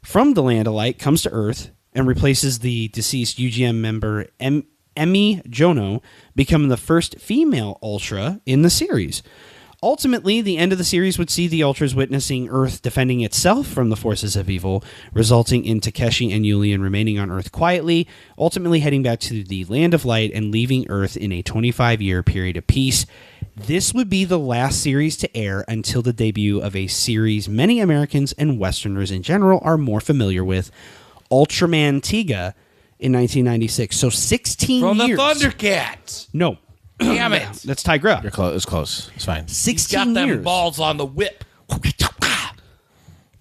from the Land of Light comes to Earth and replaces the deceased UGM member Emmy Jono, becoming the first female Ultra in the series. Ultimately, the end of the series would see the Ultras witnessing Earth defending itself from the forces of evil, resulting in Takeshi and Yulian remaining on Earth quietly, ultimately heading back to the Land of Light and leaving Earth in a 25-year period of peace. This would be the last series to air until the debut of a series many Americans and Westerners in general are more familiar with, Ultraman Tiga, in 1996. So 16 From years. the Thundercats. No. Damn it. That's Tigra. You're close. It's close. It's fine. 16 Got them years. balls on the whip.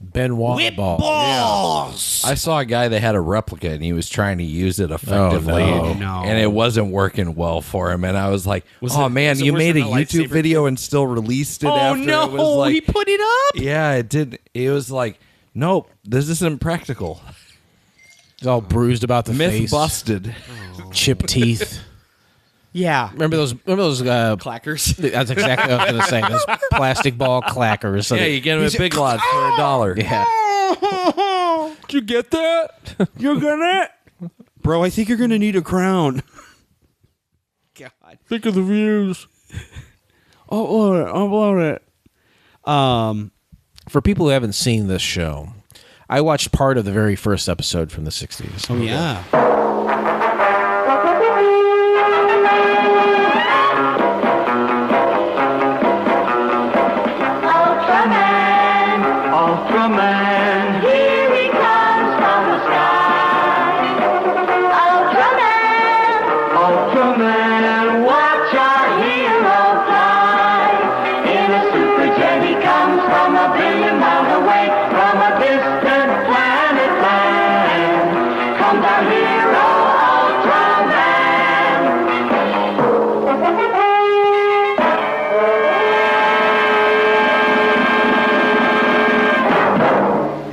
Benoit Whip ball. balls. I saw a guy that had a replica and he was trying to use it effectively, no. and it wasn't working well for him. And I was like, Was "Oh it- man, was it you worse made a than the YouTube lightsaber video and still released it Oh after no, it was like, he put it up. yeah, it did. It was like, nope, this isn't practical. He's all bruised about the Myth face. busted. Chipped teeth. Yeah. Remember those clackers? That's exactly what I was going to say. Those plastic ball clackers. So Yeah, you get them at Big Lots for $1. Yeah. Did you get that? You're gonna, bro. I think you're gonna need a crown. God, Think of the views. Upload it. For people who haven't seen this show, I watched part of the very first episode from the 60s. Oh yeah. Ultraman, here he comes from the sky. Ultraman, watch our hero fly. In a super jet he comes from a billion miles away, from a distant planet land. Comes our hero,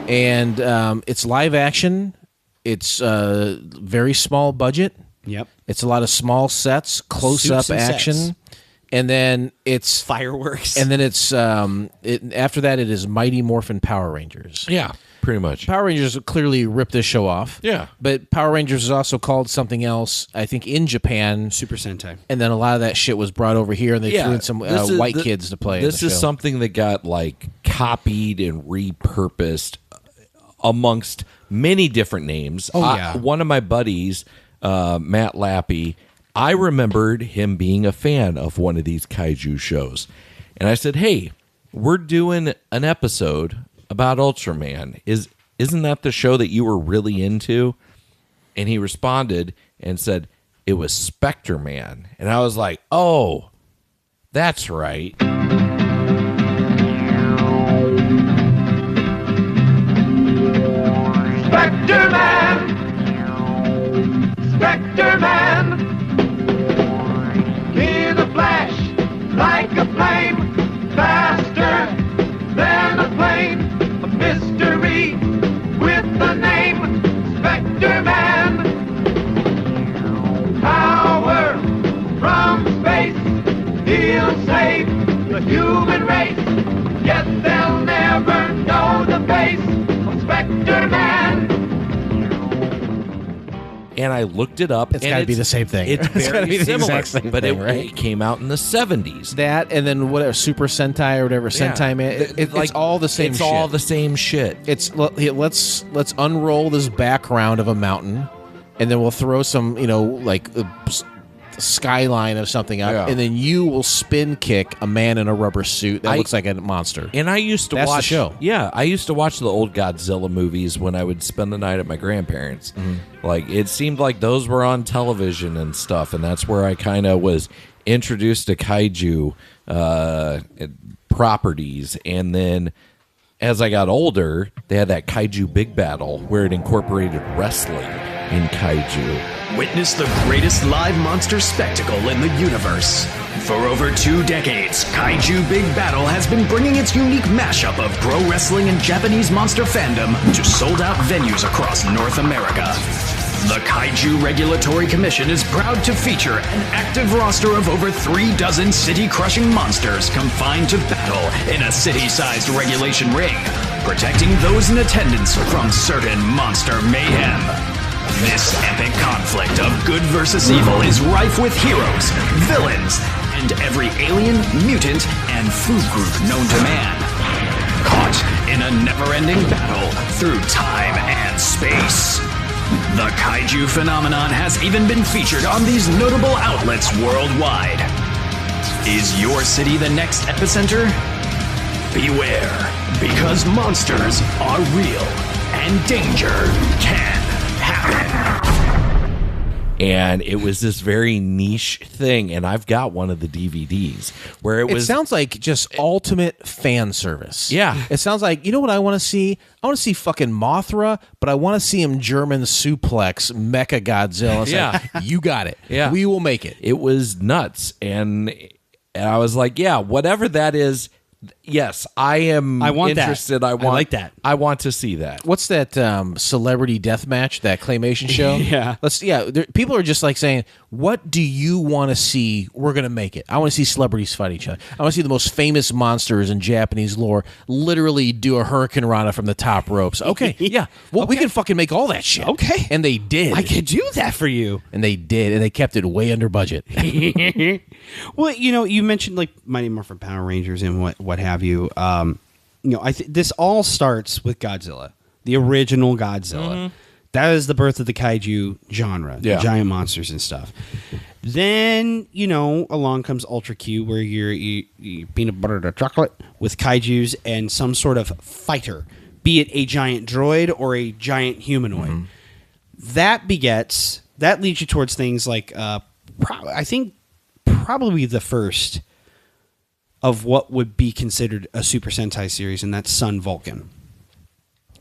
And it's live action. It's very small budget. Yep. It's a lot of small sets, close-up Suits and action. sets. And then it's fireworks. And then it's after that it is Mighty Morphin Power Rangers. Yeah, pretty much. Power Rangers clearly ripped this show off. Yeah. But Power Rangers is also called something else, I think, in Japan. Super Sentai. And then a lot of that shit was brought over here, and they threw in some white kids to play. This in the is show. something that got like copied and repurposed amongst many different names. Oh, yeah. One of my buddies, Matt Lappy, I remembered him being a fan of one of these kaiju shows. And I said, hey, we're doing an episode about Ultraman. Isn't that the show that you were really into? And he responded and said, it was Spectre Man. And I was like, oh, that's right. Spectre Man! Spectre Man! Hear the flash like a flame, faster than a plane. A mystery with the name Spectre Man. Power from space, he'll save the human race. Yet they'll never know the face of Spectre Man. And I looked it up. It's got to be the same thing. It's gotta very be the similar, exact same but thing, it, right? it came out in the 70s. That and then whatever Super Sentai or whatever Sentai Man. It's all the same. It's shit. all the same shit. It's let's unroll this background of a mountain, and then we'll throw some like skyline of something up, Yeah. and then you will spin kick a man in a rubber suit that looks like a monster. And I used to That's watch the show. Yeah, I used to watch the old Godzilla movies when I would spend the night at my grandparents. Like it seemed like those were on television and stuff, and that's where I kind of was introduced to kaiju properties. And then as I got older, they had that Kaiju Big Battle where it incorporated wrestling in kaiju. Witness the greatest live monster spectacle in the universe. For over 2 decades, Kaiju Big Battle has been bringing its unique mashup of pro wrestling and Japanese monster fandom to sold-out venues across North America. The Kaiju Regulatory Commission is proud to feature an active roster of over 36 city-crushing monsters confined to battle in a city-sized regulation ring, protecting those in attendance from certain monster mayhem. This epic conflict of good versus evil is rife with heroes, villains, and every alien, mutant, and food group known to man. Caught in a never-ending battle through time and space. The kaiju phenomenon has even been featured on these notable outlets worldwide. Is your city the next epicenter? Beware, because monsters are real and danger can happen. And it was this very niche thing, and I've got one of the DVDs where it sounds like just ultimate fan service. Yeah. It sounds like, you know what I want to see? I want to see fucking Mothra, but I want to see him German suplex Mecha Godzilla. It's like, you got it. Yeah. We will make it. It was nuts. And I was like, yeah, whatever that is, yes, I want interested. That. I like that. I want to see that. What's that celebrity death match, that claymation show? People are just like saying, what do you want to see? We're going to make it. I want to see celebrities fight each other. I want to see the most famous monsters in Japanese lore literally do a Hurricane Rana from the top ropes. Okay, yeah. Well, we can fucking make all that shit. Okay. And they did. I could do that for you. And they did. And they kept it way under budget. Well, you mentioned like Mighty Morphin Power Rangers and what have you. This all starts with Godzilla, the original Godzilla. Mm-hmm. That is the birth of the kaiju genre, the giant monsters and stuff. Then, along comes Ultra Q, where you peanut butter to chocolate with kaijus and some sort of fighter, be it a giant droid or a giant humanoid. Mm-hmm. That leads you towards things like, I think probably the first of what would be considered a Super Sentai series, and that's Sun Vulcan.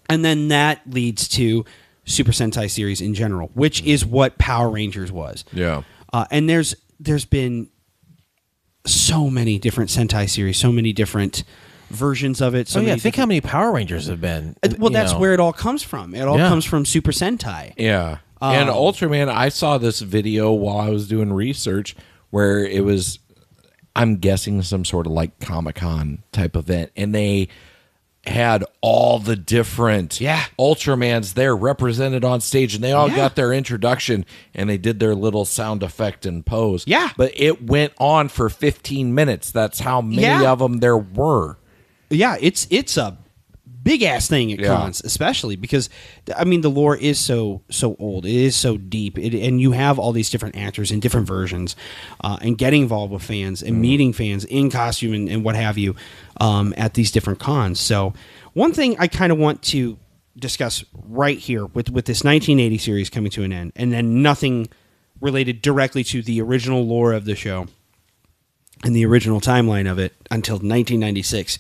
And then that leads to Super Sentai series in general, which is what Power Rangers was. Yeah. And there's been so many different Sentai series, so many different versions of it. Think how many Power Rangers have been. Well, that's where it all comes from. It all comes from Super Sentai. Yeah. And Ultraman, I saw this video while I was doing research where it was, I'm guessing, some sort of like Comic-Con type event, and they had all the different Ultramans there represented on stage, and they all got their introduction, and they did their little sound effect and pose. Yeah. But it went on for 15 minutes. That's how many of them there were. Yeah, it's a big ass thing at cons, especially because the lore is so old. It is so deep, and you have all these different actors in different versions, and getting involved with fans and meeting fans in costume and what have you at these different cons. So one thing I kind of want to discuss right here with this 1980 series coming to an end, and then nothing related directly to the original lore of the show and the original timeline of it until 1996.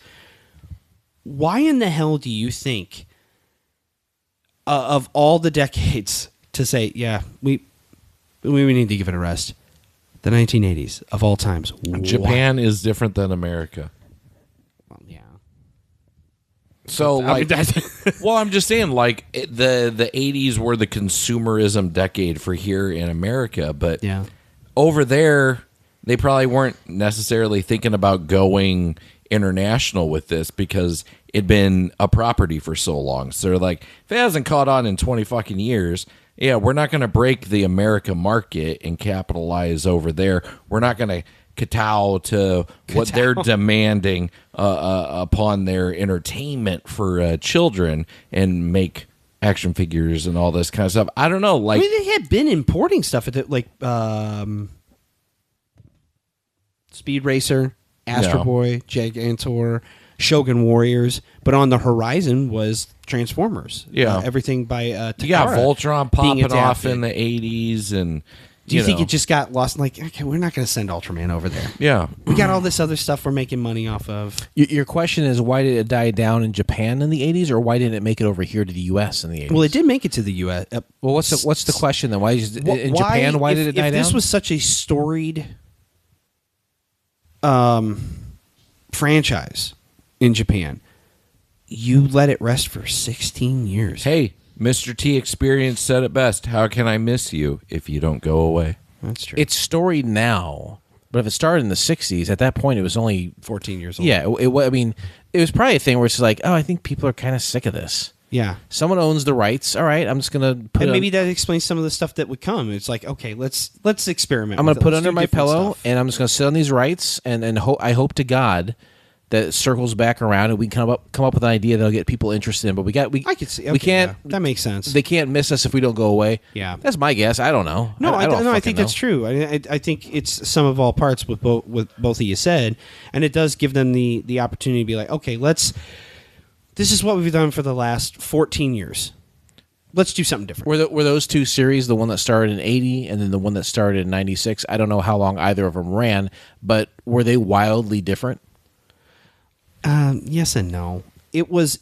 Why in the hell do you think, of all the decades, to say, we need to give it a rest, the 1980s of all times? Japan is different than America. Well, yeah. So, I'm just saying, like, the 80s were the consumerism decade for here in America, but over there, they probably weren't necessarily thinking about going international with this because it'd been a property for so long. So they're like, if it hasn't caught on in 20 fucking years, we're not going to break the America market and capitalize over there. We're not going to kowtow to what they're demanding upon their entertainment for children and make action figures and all this kind of stuff. I don't know. Like, they had been importing stuff at Speed Racer, Astro Boy, Gigantor, Shogun Warriors, but on the horizon was Transformers. Everything by Takara. You got Voltron popping off in the 80s, and do you think it just got lost? Like, okay, we're not going to send Ultraman over there. Yeah, we got all this other stuff we're making money off of. Your question is, why did it die down in Japan in the 80s, or why didn't it make it over here to the U.S. in the 80s? Well, it did make it to the U.S. Well, what's the question then? Why in Japan? Why did it die down? If this was such a storied franchise in Japan, you let it rest for 16 years. Hey, Mr. T Experience said it best. How can I miss you if you don't go away? That's true. It's storied now, but if it started in the 60s, at that point it was only 14 years old. Yeah, I mean, it was probably a thing where it's like, oh, I think people are kind of sick of this. Yeah. Someone owns the rights. All right, I'm just going to put And it maybe that explains some of the stuff that would come. It's like, okay, let's experiment. I'm going with to put it. it under Let's do my different pillow, stuff. and I'm just going to sit on these rights, and I hope to God that it circles back around, and we come up with an idea that'll get people interested in. But I could see. we Okay, can't. yeah, that makes sense. They can't miss us if we don't go away. Yeah. That's my guess. I don't know. No, I don't think fucking that's know. true. I think it's some of all parts with both of you said, and it does give them the opportunity to be like, okay, this is what we've done for the last 14 years. Let's do something different. Were those two series, the one that started in 80 and then the one that started in 96? I don't know how long either of them ran, but were they wildly different? Yes and no. It was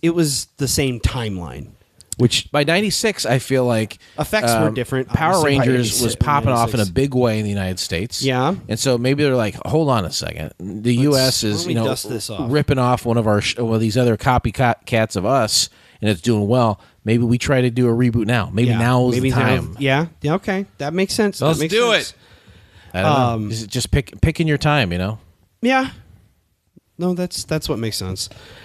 the same timeline. Which by 96, I feel like effects were different. Power obviously, by Rangers 86 was popping off in a 96. big way in the United States. Yeah. And so maybe they're like, hold on a second. The U.S. why is don't we dust this off? ripping off one of these other copycats of us, and it's doing well. Maybe we try to do a reboot now. Maybe now is the time. Yeah. Okay. That makes sense. Let's that makes do sense. it. I don't know. Is it just picking your time, Yeah. No, that's what makes sense.